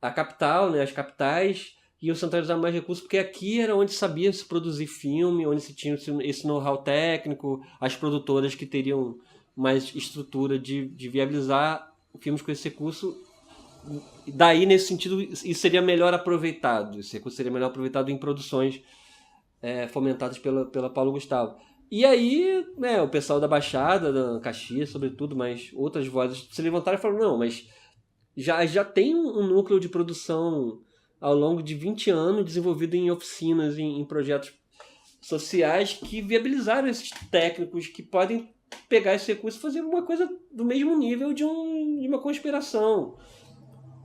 a capital, né, as capitais iam centralizar mais recursos, porque aqui era onde sabia se produzir filme, onde se tinha esse know-how técnico, as produtoras que teriam mais estrutura de viabilizar filmes com esse recurso. Daí, nesse sentido, isso seria melhor aproveitado. Esse recurso seria melhor aproveitado em produções fomentadas pela Paulo Gustavo. E aí, né, o pessoal da Baixada, da Caxias, sobretudo, mas outras vozes se levantaram e falaram, não, mas já tem um núcleo de produção ao longo de 20 anos desenvolvido em oficinas, em projetos sociais que viabilizaram esses técnicos que podem pegar esse recurso e fazer uma coisa do mesmo nível de uma conspiração.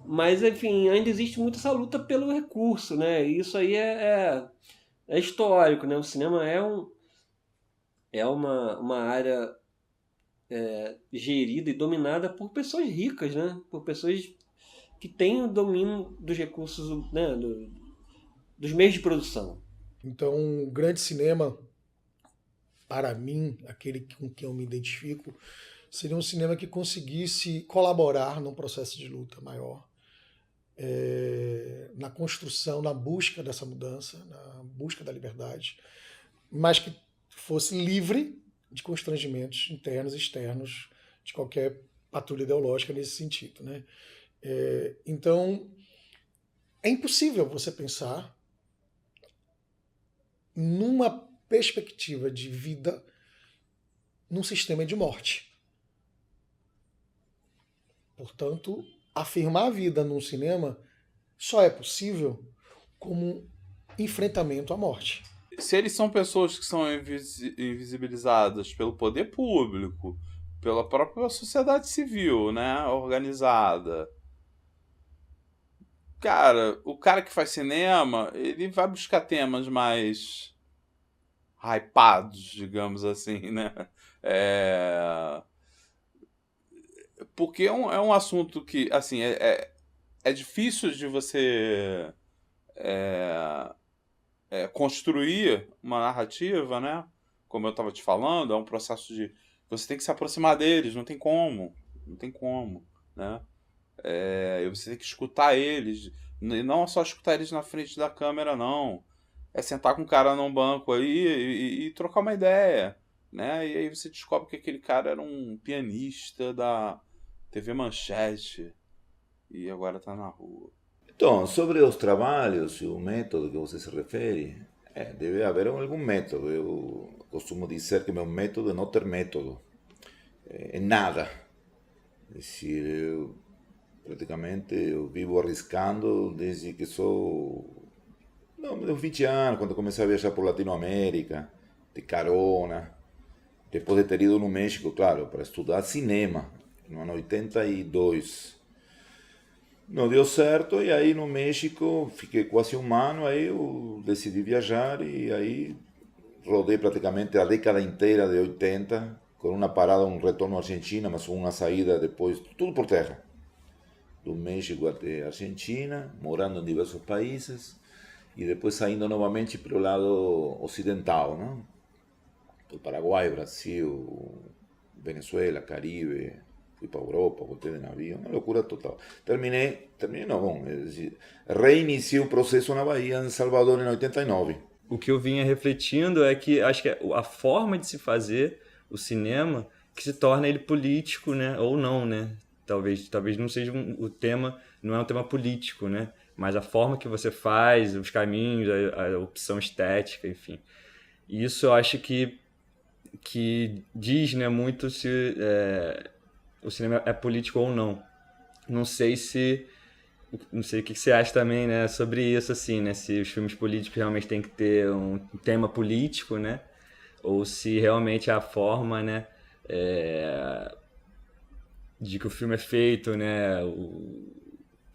Mas, enfim, ainda existe muito essa luta pelo recurso, né? E isso aí é histórico, né? O cinema é uma área gerida e dominada por pessoas ricas, né? Por pessoas que têm o domínio dos recursos, né? Dos meios de produção. Então, o grande cinema, para mim, aquele com quem eu me identifico, seria um cinema que conseguisse colaborar num processo de luta maior, na construção, na busca dessa mudança, na busca da liberdade, mas que fosse livre de constrangimentos internos e externos de qualquer patrulha ideológica nesse sentido, né? Então, é impossível você pensar numa perspectiva de vida num sistema de morte. Portanto, afirmar a vida num cinema só é possível como enfrentamento à morte. Se eles são pessoas que são invisibilizadas pelo poder público, pela própria sociedade civil, né, organizada, cara, o cara que faz cinema, ele vai buscar temas mais hypados, digamos assim, né? Porque é um assunto que, assim, é difícil de você construir uma narrativa, né? Como eu estava te falando, é um processo de... Você tem que se aproximar deles, não tem como, né? Você tem que escutar eles, e não só escutar eles na frente da câmera, não. É sentar com um cara num banco aí e trocar uma ideia, né? E aí você descobre que aquele cara era um pianista da TV Manchete e agora está na rua. Então, sobre os trabalhos e o método que você se refere, deve haver algum método. Eu costumo dizer que meu método é não ter método em nada. É decir, eu vivo arriscando desde que sou... Não, meus 20 anos, quando comecei a viajar por Latinoamérica, de carona, depois de ter ido no México, claro, para estudar cinema, no ano 82. Não deu certo, e aí no México fiquei quase um ano, aí eu decidi viajar, e aí rodei praticamente a década inteira de 80, com uma parada, um retorno à Argentina, mas uma saída depois, tudo por terra. Do México até a Argentina, morando em diversos países, e depois saindo novamente para o lado ocidental, não? Do Paraguai, Brasil, Venezuela, Caribe, fui para a Europa, voltei de navio, uma loucura total. Terminei não, bom, reiniciei o processo na Bahia, em Salvador, em 89. O que eu vinha refletindo é que acho que a forma de se fazer o cinema que se torna ele político, né? Ou não, né? Talvez não seja o tema, não é um tema político, né? Mas a forma que você faz, os caminhos, a opção estética, enfim. E isso eu acho que diz, né, muito se o cinema é político ou não. Não sei o que você acha também, né, sobre isso, assim, né? Se os filmes políticos realmente têm que ter um tema político, né? Ou se realmente a forma, né, de que o filme é feito, né?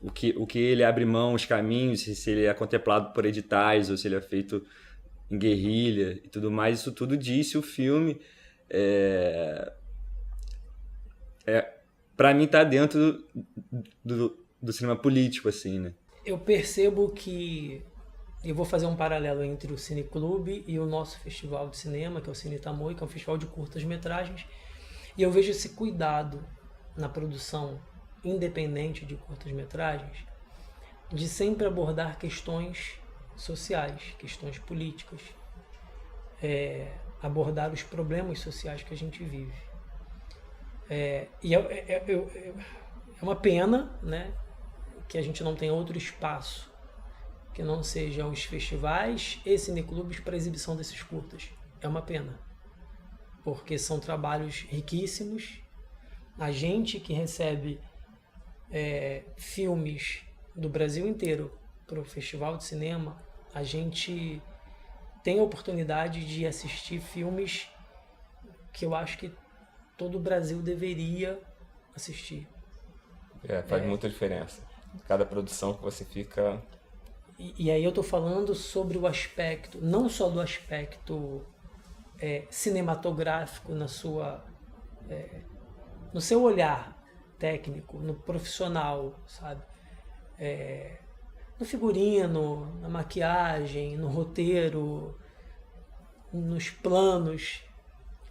O que ele abre mão, os caminhos, se ele é contemplado por editais ou se ele é feito em guerrilha e tudo mais, isso tudo disse o filme. Para mim tá dentro do cinema político, assim, né? Eu percebo que eu vou fazer um paralelo entre o Cineclube e o nosso festival de cinema, que é o Cine Tamoio, que é um festival de curtas-metragens, e eu vejo esse cuidado na produção independente de curtas-metragens de sempre abordar questões sociais, questões políticas, abordar os problemas sociais que a gente vive. E é uma pena, né, que a gente não tenha outro espaço que não sejam os festivais e cineclubes para exibição desses curtas. É uma pena, porque são trabalhos riquíssimos. A gente que recebe filmes do Brasil inteiro para o festival de cinema, a gente tem a oportunidade de assistir filmes que eu acho que todo o Brasil deveria assistir. Faz muita diferença. Cada produção que você fica... E aí eu estou falando sobre o aspecto, não só do aspecto cinematográfico no seu olhar técnico, no profissional, sabe? No figurino, na maquiagem, no roteiro, nos planos,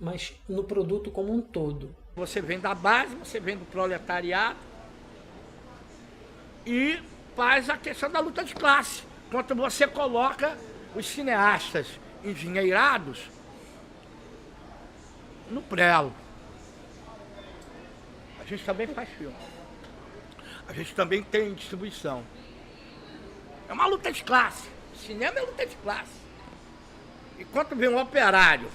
mas no produto como um todo. Você vem da base, você vem do proletariado e faz a questão da luta de classe. Quando você coloca os cineastas engenheirados no prelo. A gente também faz filme. A gente também tem distribuição. É uma luta de classe. Cinema é luta de classe. E quando vem um operário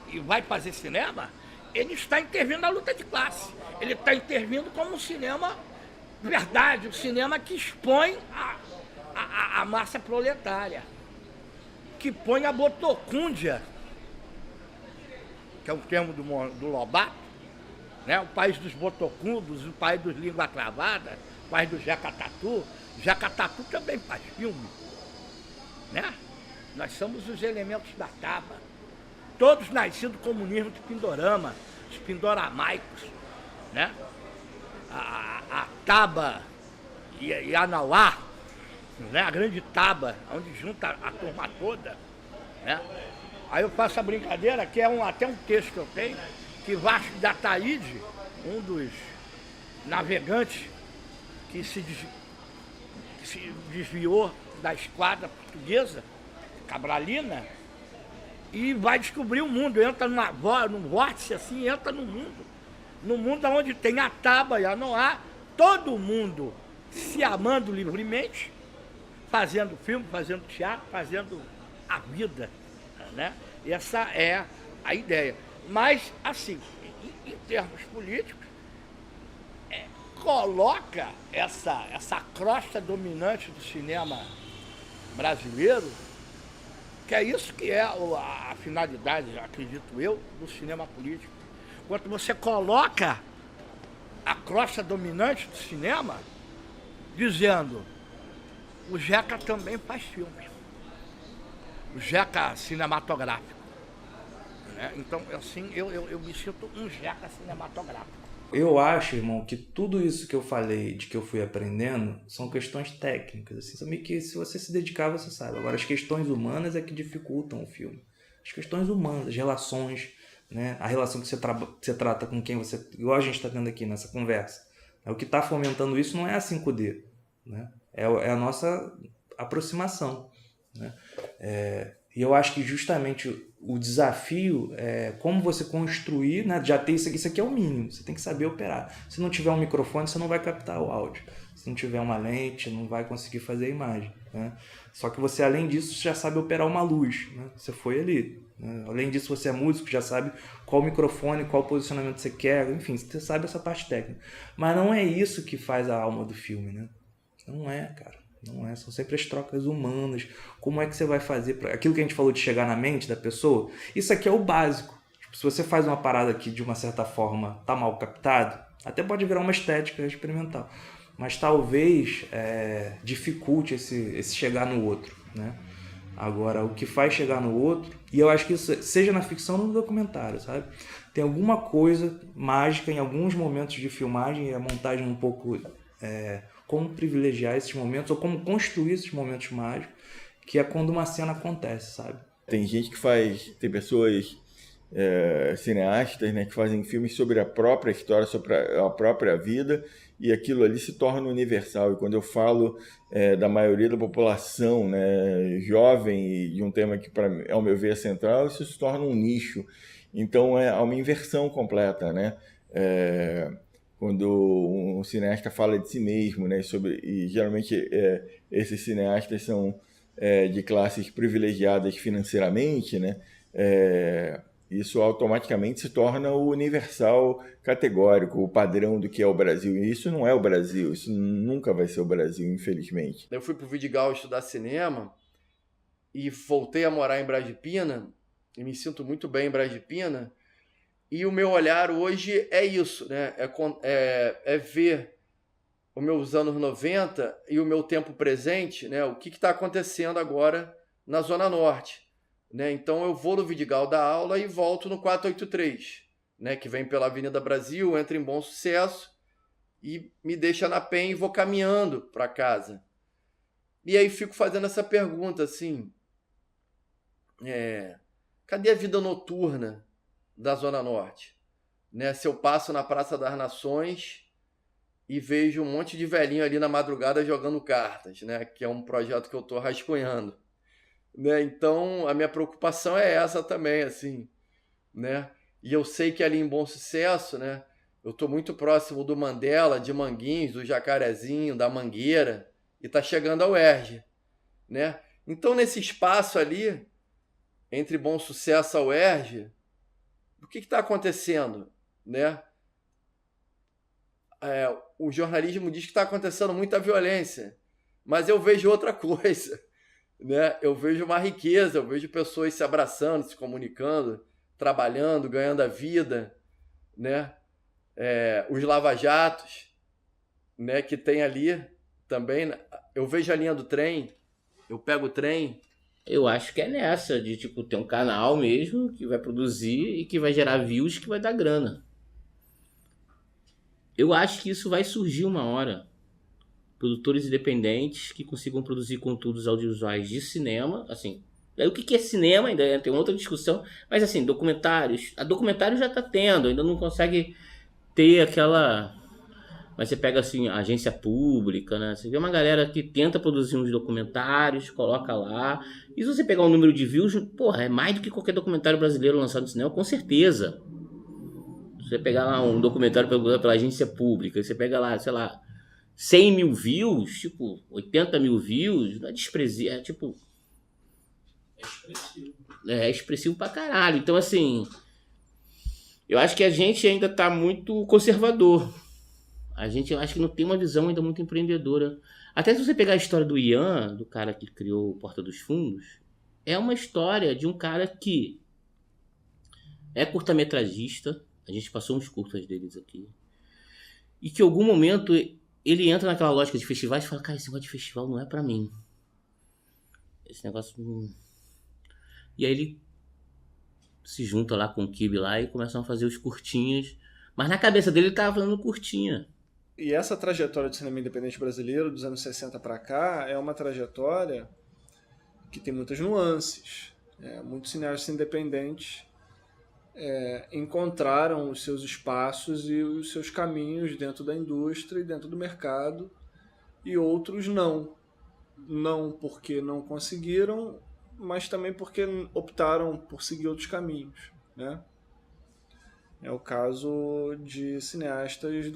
e vai fazer cinema, ele está intervindo na luta de classe. Ele está intervindo como um cinema verdade, um cinema que expõe a massa proletária, que põe a botocúndia, que é um termo do Lobato, né? O país dos botocundos, o país dos língua travada, o país do Jeca Tatu. Jeca Tatu também faz filme, né? Nós somos os elementos da taba, todos nascidos do comunismo de Pindorama, os pindoramaicos, né? A Taba e a Nauá, né? A grande Taba, onde junta a turma toda, né? Aí eu faço a brincadeira, que é até um texto que eu tenho, que Vasco da Ataíde, um dos navegantes que se desviou da esquadra portuguesa, Cabralina, e vai descobrir o mundo, entra num vórtice assim, entra no mundo onde tem a Taba e a Noá, todo mundo se amando livremente, fazendo filme, fazendo teatro, fazendo a vida, né? Essa é a ideia. Mas, assim, em termos políticos, coloca essa crosta dominante do cinema brasileiro, que é isso que é a finalidade, acredito eu, do cinema político. Quando você coloca a crosta dominante do cinema, dizendo, o Jeca também faz filme. O Jeca cinematográfico. Né? Então, assim, eu me sinto um Jeca cinematográfico. Eu acho, irmão, que tudo isso que eu falei, de que eu fui aprendendo, são questões técnicas, assim, sabe que se você se dedicar, você sabe. Agora, as questões humanas é que dificultam o filme. As questões humanas, as relações, né? A relação que você trata com quem você... Igual a gente está tendo aqui nessa conversa. O que está fomentando isso não é a 5D, né? É a nossa aproximação, né? E eu acho que justamente o desafio é como você construir, né? Já ter isso aqui é o mínimo, você tem que saber operar. Se não tiver um microfone, você não vai captar o áudio. Se não tiver uma lente, não vai conseguir fazer a imagem, né? Só que você, além disso, já sabe operar uma luz, né? Você foi ali, né? Além disso, você é músico, já sabe qual microfone, qual posicionamento você quer, enfim, você sabe essa parte técnica. Mas não é isso que faz a alma do filme, né? Não é, cara. Não é, são sempre as trocas humanas. Como é que você vai fazer aquilo que a gente falou de chegar na mente da pessoa? Isso aqui é o básico. Tipo, se você faz uma parada que de uma certa forma tá mal captado, até pode virar uma estética experimental, mas talvez dificulte esse chegar no outro, né? Agora, o que faz chegar no outro, e eu acho que isso seja na ficção ou no documentário, sabe? Tem alguma coisa mágica em alguns momentos de filmagem e a montagem um pouco como privilegiar esses momentos ou como construir esses momentos mágicos, que é quando uma cena acontece, sabe? Tem gente que tem pessoas cineastas, né, que fazem filmes sobre a própria história, sobre a própria vida, e aquilo ali se torna universal. E quando eu falo da maioria da população, né, jovem, e de um tema que, ao meu ver, é central, isso se torna um nicho. Então, há uma inversão completa, né? Quando um cineasta fala de si mesmo, né, e geralmente esses cineastas são de classes privilegiadas financeiramente, né? Isso automaticamente se torna o universal categórico, o padrão do que é o Brasil. E isso não é o Brasil, isso nunca vai ser o Brasil, infelizmente. Eu fui para o Vidigal estudar cinema e voltei a morar em Brás de Pina, e me sinto muito bem em Brás de Pina, e o meu olhar hoje é isso, né? É ver os meus anos 90 e o meu tempo presente, né? O que está acontecendo agora na Zona Norte. Né? Então eu vou no Vidigal dar aula e volto no 483, né? Que vem pela Avenida Brasil, entra em Bom Sucesso e me deixa na Penha e vou caminhando para casa. E aí fico fazendo essa pergunta assim, cadê a vida noturna da Zona Norte? Né? Se eu passo na Praça das Nações e vejo um monte de velhinho ali na madrugada jogando cartas, né? Que é um projeto que eu estou rascunhando. Né? Então, a minha preocupação é essa também, assim, né? E eu sei que ali em Bom Sucesso, né? Eu estou muito próximo do Mandela, de Manguinhos, do Jacarezinho, da Mangueira, e está chegando ao UERJ, né? Então, nesse espaço ali, entre Bom Sucesso ao UERJ, o que está acontecendo, né? O jornalismo diz que está acontecendo muita violência, mas eu vejo outra coisa. Né? Eu vejo uma riqueza, eu vejo pessoas se abraçando, se comunicando, trabalhando, ganhando a vida, né? Os lava-jatos, né? Que tem ali também. Eu vejo a linha do trem, eu pego o trem. Eu acho que é nessa, de tipo, ter um canal mesmo que vai produzir e que vai gerar views, que vai dar grana. Eu acho que isso vai surgir uma hora. Produtores independentes que consigam produzir conteúdos audiovisuais de cinema, assim. Aí o que é cinema ainda tem outra discussão, mas assim, documentários, a documentário já tá tendo, ainda não consegue ter aquela, mas você pega assim, a agência pública, né? Você vê uma galera que tenta produzir uns documentários, coloca lá, e se você pegar o número de views, porra, é mais do que qualquer documentário brasileiro lançado no cinema, com certeza. Se você pegar lá um documentário pela agência pública, você pega lá, sei lá, 100 mil views, tipo, 80 mil views, não é desprezível, é tipo... É expressivo pra caralho. Então, assim, eu acho que a gente ainda tá muito conservador. Eu acho que não tem uma visão ainda muito empreendedora. Até se você pegar a história do Ian, do cara que criou Porta dos Fundos, é uma história de um cara que é curta-metragista, a gente passou uns curtas deles aqui, e que em algum momento... ele entra naquela lógica de festivais e fala, cara, esse negócio de festival não é pra mim. Esse negócio não... E aí ele se junta lá com o Kibe lá e começam a fazer os curtinhas. Mas na cabeça dele ele tava falando curtinha. E essa trajetória do cinema independente brasileiro dos anos 60 pra cá é uma trajetória que tem muitas nuances. Muitos cineastas independentes encontraram os seus espaços e os seus caminhos dentro da indústria e dentro do mercado, e outros não. Não porque não conseguiram, mas também porque optaram por seguir outros caminhos, né? É o caso de cineastas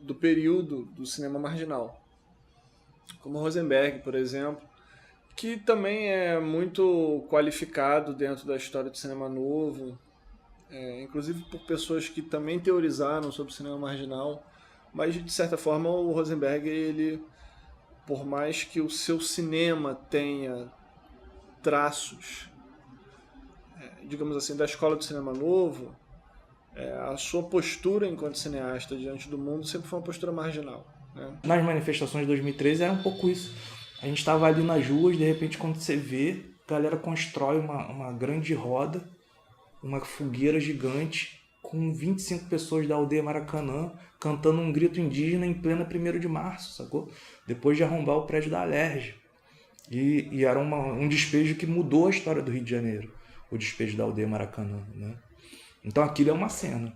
do período do cinema marginal, como Rosenberg, por exemplo, que também é muito qualificado dentro da história do cinema novo, inclusive por pessoas que também teorizaram sobre o cinema marginal, mas de certa forma o Rosenberg, ele, por mais que o seu cinema tenha traços digamos assim, da escola do cinema novo, a sua postura enquanto cineasta diante do mundo sempre foi uma postura marginal, né? Nas manifestações de 2013 era um pouco isso. A gente estava ali nas ruas, de repente quando você vê, a galera constrói uma grande roda, uma fogueira gigante, com 25 pessoas da aldeia Maracanã cantando um grito indígena em plena 1º de março, sacou? Depois de arrombar o prédio da Alerj. E era um despejo que mudou a história do Rio de Janeiro, o despejo da aldeia Maracanã, né? Então aquilo é uma cena,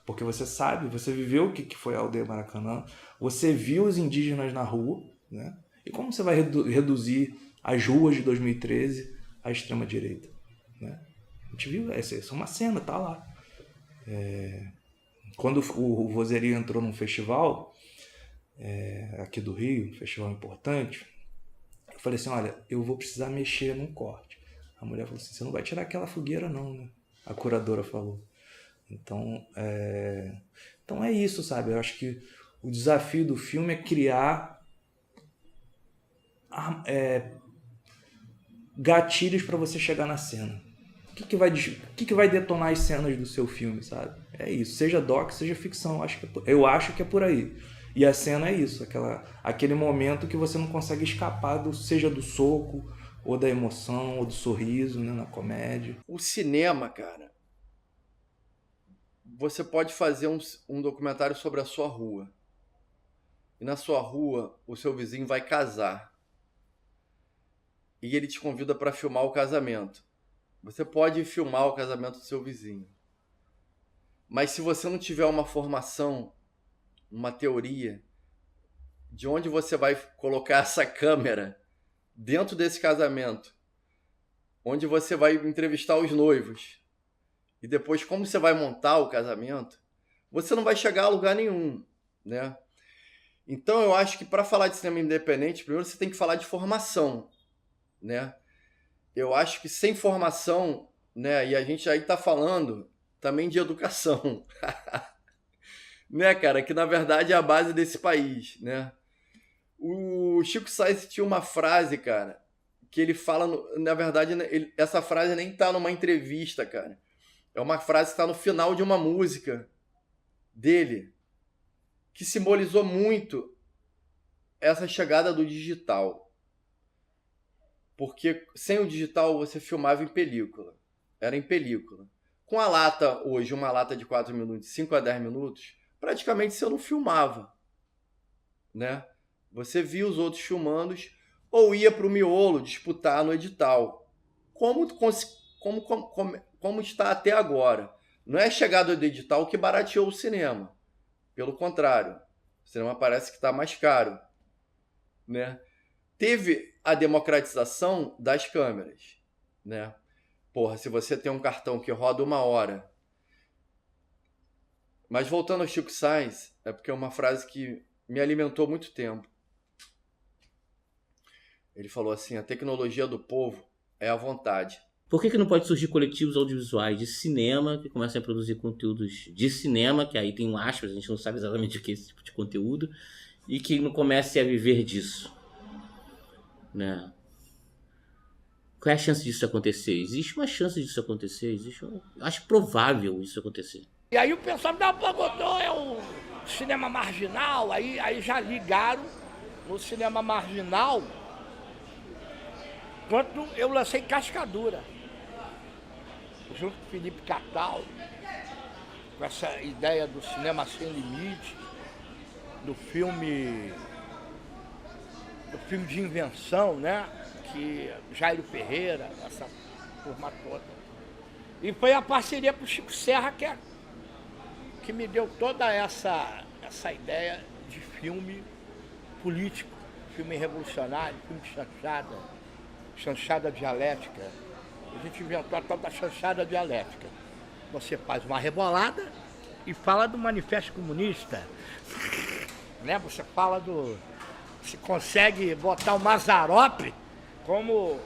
porque você sabe, você viveu o que foi a aldeia Maracanã, você viu os indígenas na rua, né? E como você vai reduzir as ruas de 2013 à extrema-direita, né? A gente viu, essa é uma cena, tá lá. Quando o Vozeria entrou num festival aqui do Rio, um festival importante, eu falei assim, olha, eu vou precisar mexer num corte. A mulher falou assim, você não vai tirar aquela fogueira não, né? A curadora falou. Então é isso, sabe? Eu acho que o desafio do filme é criar gatilhos para você chegar na cena. O que vai detonar as cenas do seu filme, sabe? É isso. Seja doc, seja ficção. Eu acho que é por aí. E a cena é isso. Aquele momento que você não consegue escapar, seja do soco, ou da emoção, ou do sorriso, né, na comédia. O cinema, cara, você pode fazer um documentário sobre a sua rua. E na sua rua, o seu vizinho vai casar. E ele te convida para filmar o casamento. Você pode filmar o casamento do seu vizinho. Mas se você não tiver uma formação, uma teoria, de onde você vai colocar essa câmera dentro desse casamento, onde você vai entrevistar os noivos, e depois como você vai montar o casamento, você não vai chegar a lugar nenhum, né? Então eu acho que para falar de cinema independente, primeiro você tem que falar de formação, né? Eu acho que sem formação, né, e a gente aí tá falando também de educação, né, cara, que na verdade é a base desse país, né? O Chico Science tinha uma frase, cara, que ele fala, na verdade, essa frase nem tá numa entrevista, cara. É uma frase que tá no final de uma música dele, que simbolizou muito essa chegada do digital. Porque sem o digital você filmava em película. Era em película. Com a lata hoje, uma lata de 4 minutos, 5 a 10 minutos, praticamente você não filmava, né? Você via os outros filmando ou ia para o miolo disputar no edital. Como está até agora. Não é a chegada do edital que barateou o cinema. Pelo contrário. O cinema parece que está mais caro, né? Teve a democratização das câmeras, né? Porra, se você tem um cartão que roda 1 hora. Mas voltando ao Chico Science, é porque é uma frase que me alimentou muito tempo. Ele falou assim, a tecnologia do povo é a vontade. Por que não pode surgir coletivos audiovisuais de cinema que comecem a produzir conteúdos de cinema, que aí tem um aspas, a gente não sabe exatamente o que é esse tipo de conteúdo, e que não comece a viver disso, né? Qual é a chance disso acontecer? Existe uma chance disso acontecer? Eu acho provável isso acontecer. E aí o pessoal me dá é um cinema marginal, aí já ligaram no cinema marginal quando eu lancei Cascadura, junto com o Felipe Cataldo, com essa ideia do cinema sem limite, do filme de invenção, né? Que Jairo Ferreira, essa turma toda. E foi a parceria com o Chico Serra que me deu toda essa ideia de filme político, filme revolucionário, filme de chanchada dialética. A gente inventou a tal da chanchada dialética. Você faz uma rebolada e fala do Manifesto Comunista, né? Você fala você consegue botar o Mazzaropi como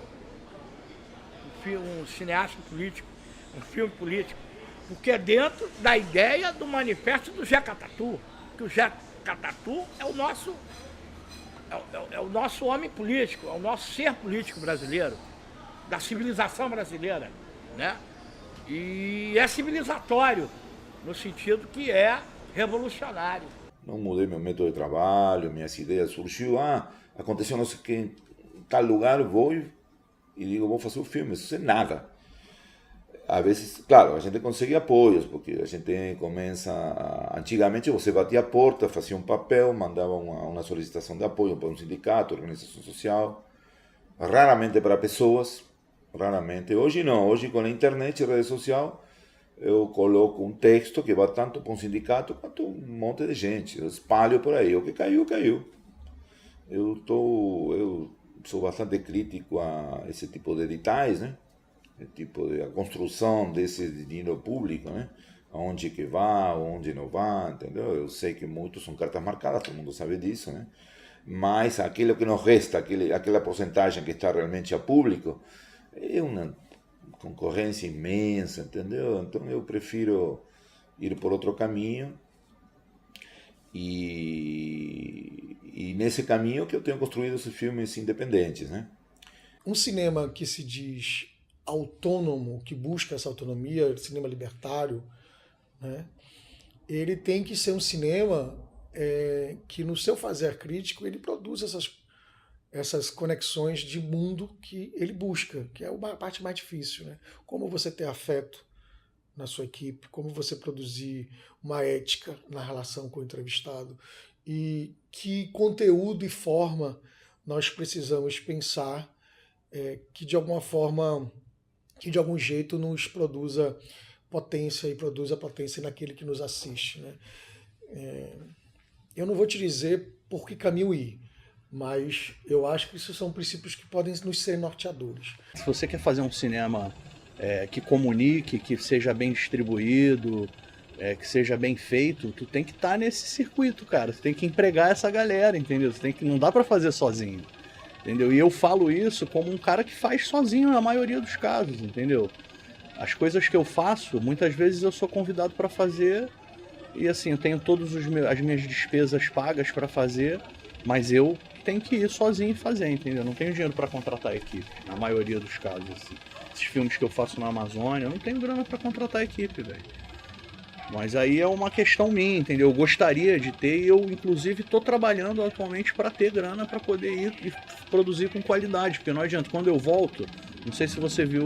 um cineasta político, um filme político, porque é dentro da ideia do manifesto do Jeca Tatu, que o Jeca Tatu é o nosso homem político, é o nosso ser político brasileiro, da civilização brasileira, né? E é civilizatório, no sentido que é revolucionário. Não mudei meu método de trabalho, minhas ideias surgiu, aconteceu não sei o que, em tal lugar, vou e digo, vou fazer o filme, sem nada. Às vezes, claro, a gente consegue apoios, porque a gente começa... Antigamente você batia a porta, fazia um papel, mandava uma solicitação de apoio para um sindicato, organização social, raramente para pessoas, raramente. Hoje não, hoje com a internet e rede social, eu coloco um texto que vai tanto para um sindicato quanto um monte de gente. Eu espalho por aí. O que caiu, caiu. Eu sou bastante crítico a esse tipo de editais, né? Tipo de a construção desse dinheiro público, né? Onde que vai, onde não vai, entendeu? Eu sei que muitos são cartas marcadas, todo mundo sabe disso, né? Mas aquilo que nos resta, aquela porcentagem que está realmente a público, é uma concorrência imensa, entendeu? Então eu prefiro ir por outro caminho e nesse caminho que eu tenho construído esses filmes independentes, né? Um cinema que se diz autônomo, que busca essa autonomia, cinema libertário, né? Ele tem que ser um cinema que no seu fazer crítico ele produz essas conexões de mundo que ele busca, que é uma parte mais difícil, né? Como você ter afeto na sua equipe, como você produzir uma ética na relação com o entrevistado e que conteúdo e forma nós precisamos pensar que de alguma forma, que de algum jeito nos produza potência e produza potência naquele que nos assiste, né? Eu não vou te dizer por que caminho ir, mas eu acho que isso são princípios que podem nos ser norteadores. Se você quer fazer um cinema que comunique, que seja bem distribuído, que seja bem feito, tu tem que estar nesse circuito, cara. Tu tem que empregar essa galera, entendeu? Não dá pra fazer sozinho, entendeu? E eu falo isso como um cara que faz sozinho na maioria dos casos, entendeu? As coisas que eu faço, muitas vezes eu sou convidado para fazer e assim, eu tenho todas as minhas despesas pagas para fazer, mas eu tenho que ir sozinho e fazer, entendeu? Eu não tenho dinheiro para contratar a equipe, na maioria dos casos. Assim. Esses filmes que eu faço na Amazônia, eu não tenho grana para contratar a equipe, velho. Mas aí é uma questão minha, entendeu? Eu gostaria de ter e eu, inclusive, estou trabalhando atualmente para ter grana para poder ir e produzir com qualidade, porque não adianta. Quando eu volto, não sei se você viu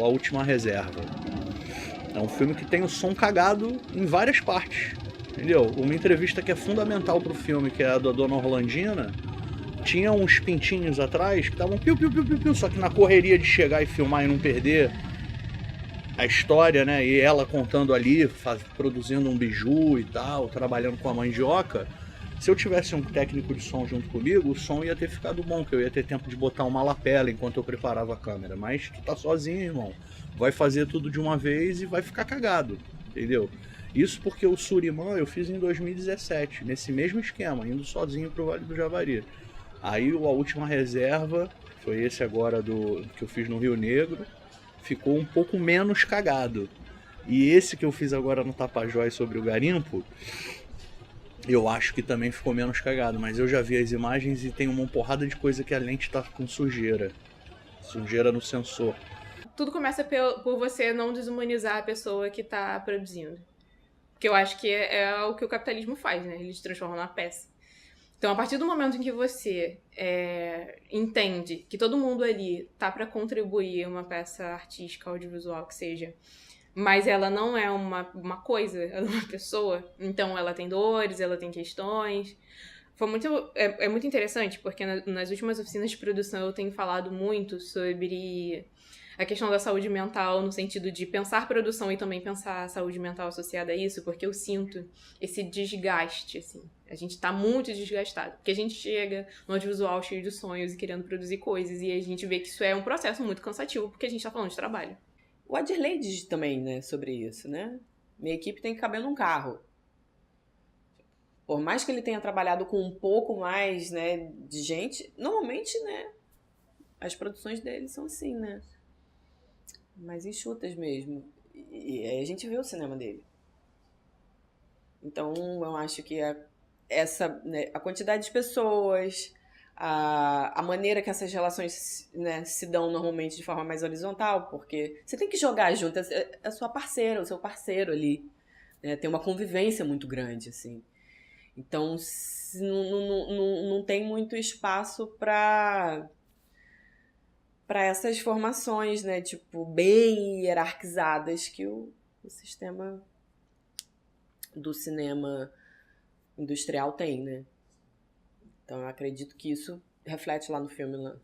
A Última Reserva. É um filme que tem o som cagado em várias partes, entendeu? Uma entrevista que é fundamental pro filme, que é a da Dona Orlandina, tinha uns pintinhos atrás que estavam piu, piu, piu, piu, piu, só que na correria de chegar e filmar e não perder a história, né? E ela contando ali, produzindo um biju e tal, trabalhando com a mandioca. Se eu tivesse um técnico de som junto comigo, o som ia ter ficado bom, que eu ia ter tempo de botar uma lapela enquanto eu preparava a câmera. Mas tu tá sozinho, irmão. Vai fazer tudo de uma vez e vai ficar cagado, entendeu? Isso porque o Surimã eu fiz em 2017, nesse mesmo esquema, indo sozinho pro Vale do Javari. Aí A Última Reserva, foi esse agora que eu fiz no Rio Negro, ficou um pouco menos cagado. E esse que eu fiz agora no Tapajós sobre o garimpo, eu acho que também ficou menos cagado, mas eu já vi as imagens e tem uma porrada de coisa que a lente tá com sujeira no sensor. Tudo começa por você não desumanizar a pessoa que tá produzindo. Porque eu acho que é o que o capitalismo faz, né? Ele te transforma numa peça. Então, a partir do momento em que você entende que todo mundo ali tá para contribuir uma peça artística, audiovisual, que seja, mas ela não é uma coisa, ela é uma pessoa, então ela tem dores, ela tem questões. É muito interessante, porque nas últimas oficinas de produção eu tenho falado muito sobre a questão da saúde mental, no sentido de pensar produção e também pensar a saúde mental associada a isso, porque eu sinto esse desgaste, assim. A gente tá muito desgastado, porque a gente chega no audiovisual cheio de sonhos e querendo produzir coisas, e a gente vê que isso é um processo muito cansativo, porque a gente tá falando de trabalho. O Adirley diz também, né, sobre isso, né? Minha equipe tem que caber num carro. Por mais que ele tenha trabalhado com um pouco mais, né, de gente, normalmente, né, as produções dele são assim, né? Mais enxutas mesmo. E aí a gente vê o cinema dele. Então, eu acho que a quantidade de pessoas, a maneira que essas relações, né, se dão normalmente de forma mais horizontal, porque você tem que jogar junto, é a sua parceira, o seu parceiro ali, né, tem uma convivência muito grande, assim. Então, não tem muito espaço para essas formações, né, tipo, bem hierarquizadas que o sistema do cinema industrial tem, né? Então eu acredito que isso reflete lá no filme, né?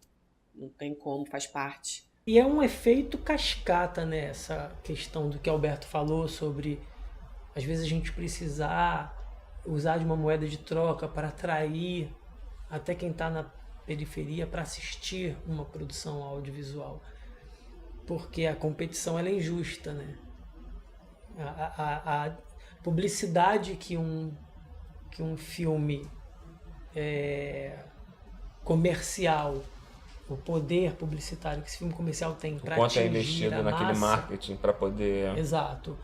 Não tem como, faz parte. E é um efeito cascata, né? Essa questão do que Alberto falou sobre, às vezes, a gente precisar usar de uma moeda de troca para atrair até quem está na periferia para assistir uma produção audiovisual. Porque a competição ela é injusta, né? A publicidade que um filme comercial, o poder publicitário que esse filme comercial tem para quanto é atingir investido a naquele massa, marketing para poder... Exato.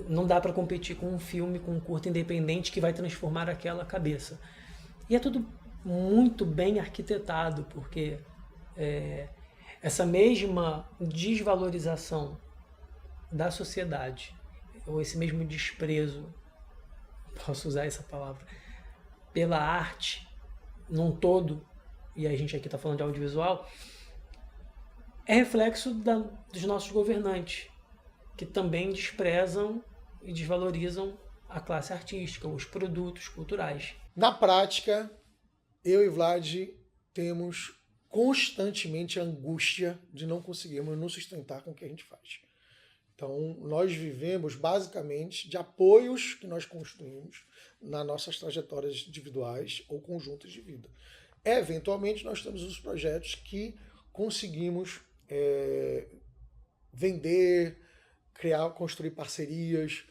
Não dá para competir com um filme, com um curta independente que vai transformar aquela cabeça. E é tudo muito bem arquitetado, porque essa mesma desvalorização da sociedade, ou esse mesmo desprezo, posso usar essa palavra, pela arte num todo, e a gente aqui está falando de audiovisual, é reflexo dos nossos governantes, que também desprezam e desvalorizam a classe artística, os produtos culturais. Na prática, eu e Vlad temos constantemente a angústia de não conseguirmos nos sustentar com o que a gente faz. Então, nós vivemos basicamente de apoios que nós construímos nas nossas trajetórias individuais ou conjuntas de vida. Eventualmente, nós temos os projetos que conseguimos vender, criar, construir parcerias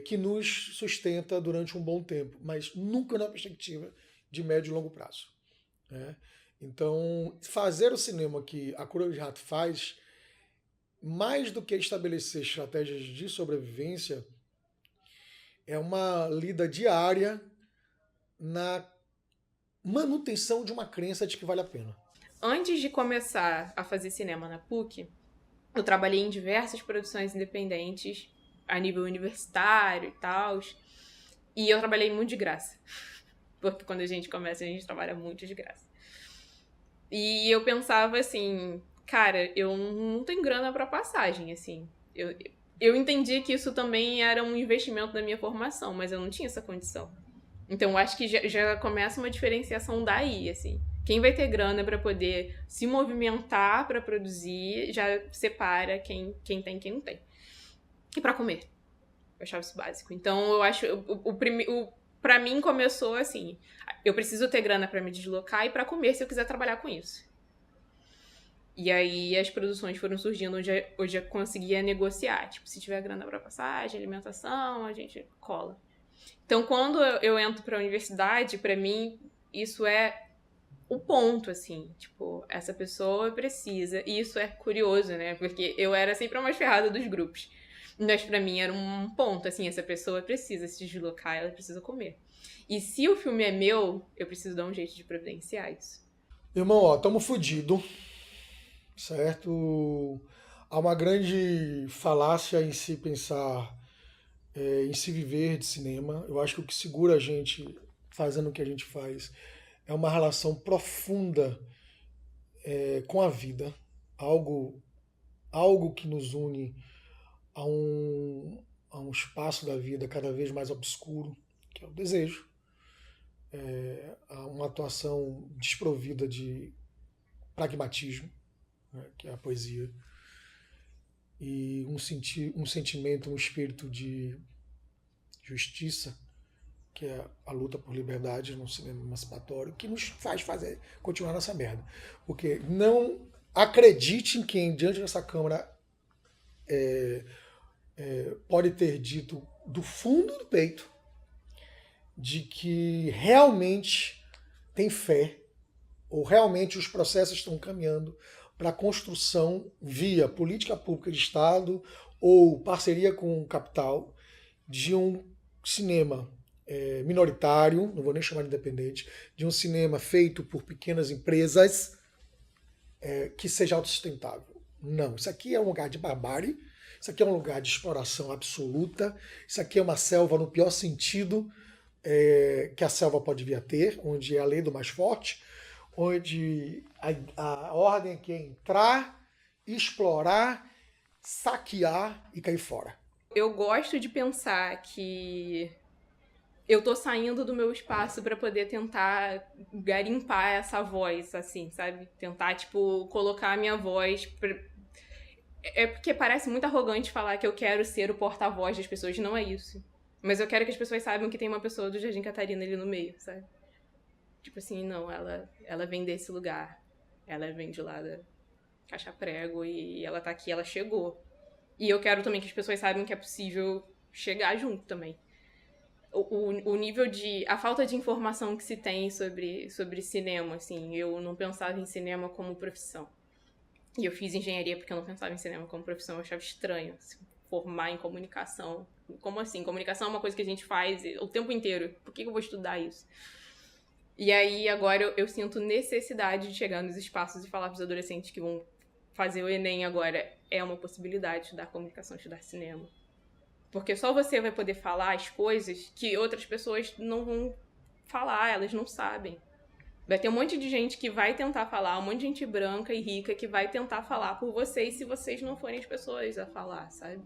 que nos sustenta durante um bom tempo, mas nunca na perspectiva de médio e longo prazo. Né? Então, fazer o cinema que a Coroa de Rato faz, mais do que estabelecer estratégias de sobrevivência, é uma lida diária na manutenção de uma crença de que vale a pena. Antes de começar a fazer cinema na PUC, eu trabalhei em diversas produções independentes, a nível universitário e tal, e eu trabalhei muito de graça. Porque quando a gente começa, a gente trabalha muito de graça. E eu pensava assim, cara, eu não tenho grana pra passagem, assim. Eu entendi que isso também era um investimento da minha formação, mas eu não tinha essa condição. Então, eu acho que já começa uma diferenciação daí, assim. Quem vai ter grana para poder se movimentar para produzir, já separa quem tem e quem não tem. E para comer. Eu achava isso básico. Então, eu acho... Pra mim, começou assim. Eu preciso ter grana para me deslocar e para comer se eu quiser trabalhar com isso. E aí, as produções foram surgindo onde eu conseguia negociar. Tipo, se tiver grana para passagem, alimentação, a gente cola. Então, quando eu entro pra universidade, pra mim, isso é o ponto, assim. Tipo, essa pessoa precisa. E isso é curioso, né? Porque eu era sempre a mais ferrada dos grupos. Mas pra mim era um ponto, assim, essa pessoa precisa se deslocar, ela precisa comer. E se o filme é meu, eu preciso dar um jeito de providenciar isso. Irmão, ó, tamo fudido, certo? Há uma grande falácia em se pensar, em se viver de cinema. Eu acho que o que segura a gente fazendo o que a gente faz é uma relação profunda com a vida. Algo que nos une a um espaço da vida cada vez mais obscuro, que é o desejo. A uma atuação desprovida de pragmatismo, né, que é a poesia, e um sentimento, um espírito de justiça, que é a luta por liberdade no cinema emancipatório, que nos faz continuar nessa merda. Porque não acredite em quem, diante dessa Câmara, pode ter dito do fundo do peito de que realmente tem fé, ou realmente os processos estão caminhando para a construção, via política pública de Estado ou parceria com o capital, de um cinema minoritário, não vou nem chamar de independente, de um cinema feito por pequenas empresas que seja autossustentável. Não, isso aqui é um lugar de barbárie, isso aqui é um lugar de exploração absoluta, isso aqui é uma selva no pior sentido que a selva pode vir a ter, onde é a lei do mais forte, onde a ordem aqui é entrar, explorar, saquear e cair fora. Eu gosto de pensar que eu tô saindo do meu espaço para poder tentar garimpar essa voz, assim, sabe? Tentar, tipo, colocar a minha voz... É porque parece muito arrogante falar que eu quero ser o porta-voz das pessoas, não é isso. Mas eu quero que as pessoas saibam que tem uma pessoa do Jardim Catarina ali no meio, sabe? Tipo assim, não, ela vem desse lugar. Ela vem de lá da Caixa Prego e ela tá aqui, ela chegou. E eu quero também que as pessoas saibam que é possível chegar junto também. O nível de... A falta de informação que se tem sobre cinema, assim, eu não pensava em cinema como profissão. E eu fiz engenharia porque eu não pensava em cinema como profissão, eu achava estranho se formar em comunicação. Como assim? Comunicação é uma coisa que a gente faz o tempo inteiro. Por que eu vou estudar isso? E aí, agora, eu sinto necessidade de chegar nos espaços e falar para os adolescentes que vão fazer o Enem agora. É uma possibilidade estudar comunicação, estudar cinema. Porque só você vai poder falar as coisas que outras pessoas não vão falar, elas não sabem. Vai ter um monte de gente que vai tentar falar, um monte de gente branca e rica que vai tentar falar por vocês se vocês não forem as pessoas a falar, sabe?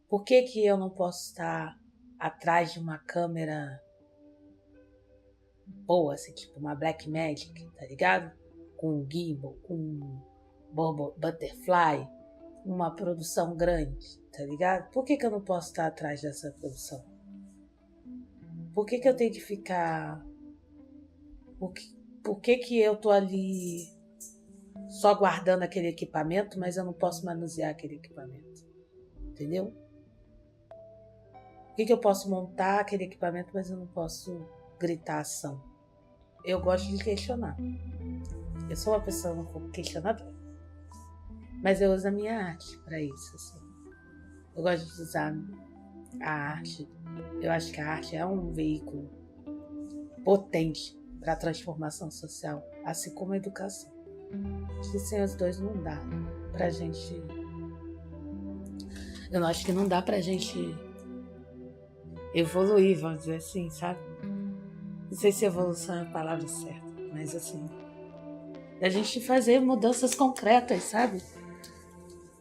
Por que eu não posso estar atrás de uma câmera boa, assim, tipo uma Blackmagic, tá ligado? Com um gimbal, com um butterfly, uma produção grande, tá ligado? Por que eu não posso estar atrás dessa produção? Por que eu tenho que ficar... Por que eu tô ali só guardando aquele equipamento, mas eu não posso manusear aquele equipamento? Entendeu? Por que eu posso montar aquele equipamento, mas eu não posso gritar ação? Eu gosto de questionar. Eu sou uma pessoa questionadora. Mas eu uso a minha arte para isso, assim. Eu gosto de usar a arte. Eu acho que a arte é um veículo potente para a transformação social, assim como a educação. Acho que sem os dois não dá pra gente... Eu acho que não dá pra gente evoluir, vamos dizer assim, sabe? Não sei se evolução é a palavra certa, mas assim... A gente fazer mudanças concretas, sabe?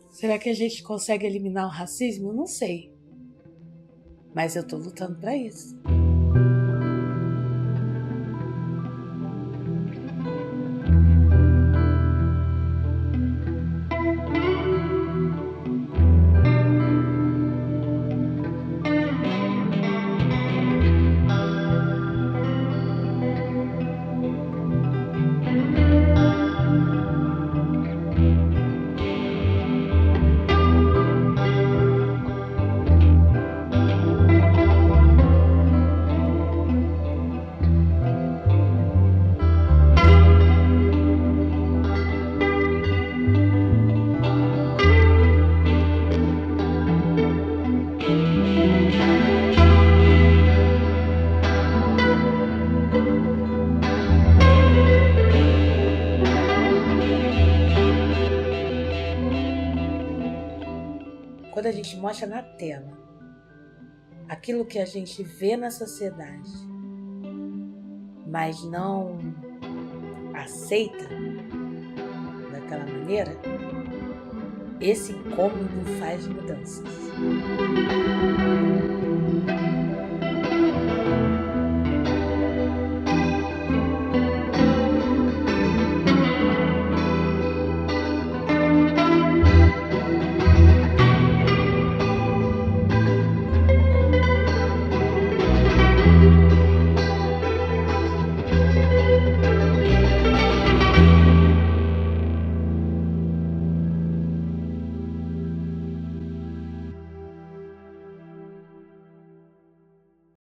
Será que a gente consegue eliminar o racismo? Eu não sei. Mas eu tô lutando pra isso. Quando a gente mostra na tela aquilo que a gente vê na sociedade, mas não aceita daquela maneira, esse incômodo faz mudanças.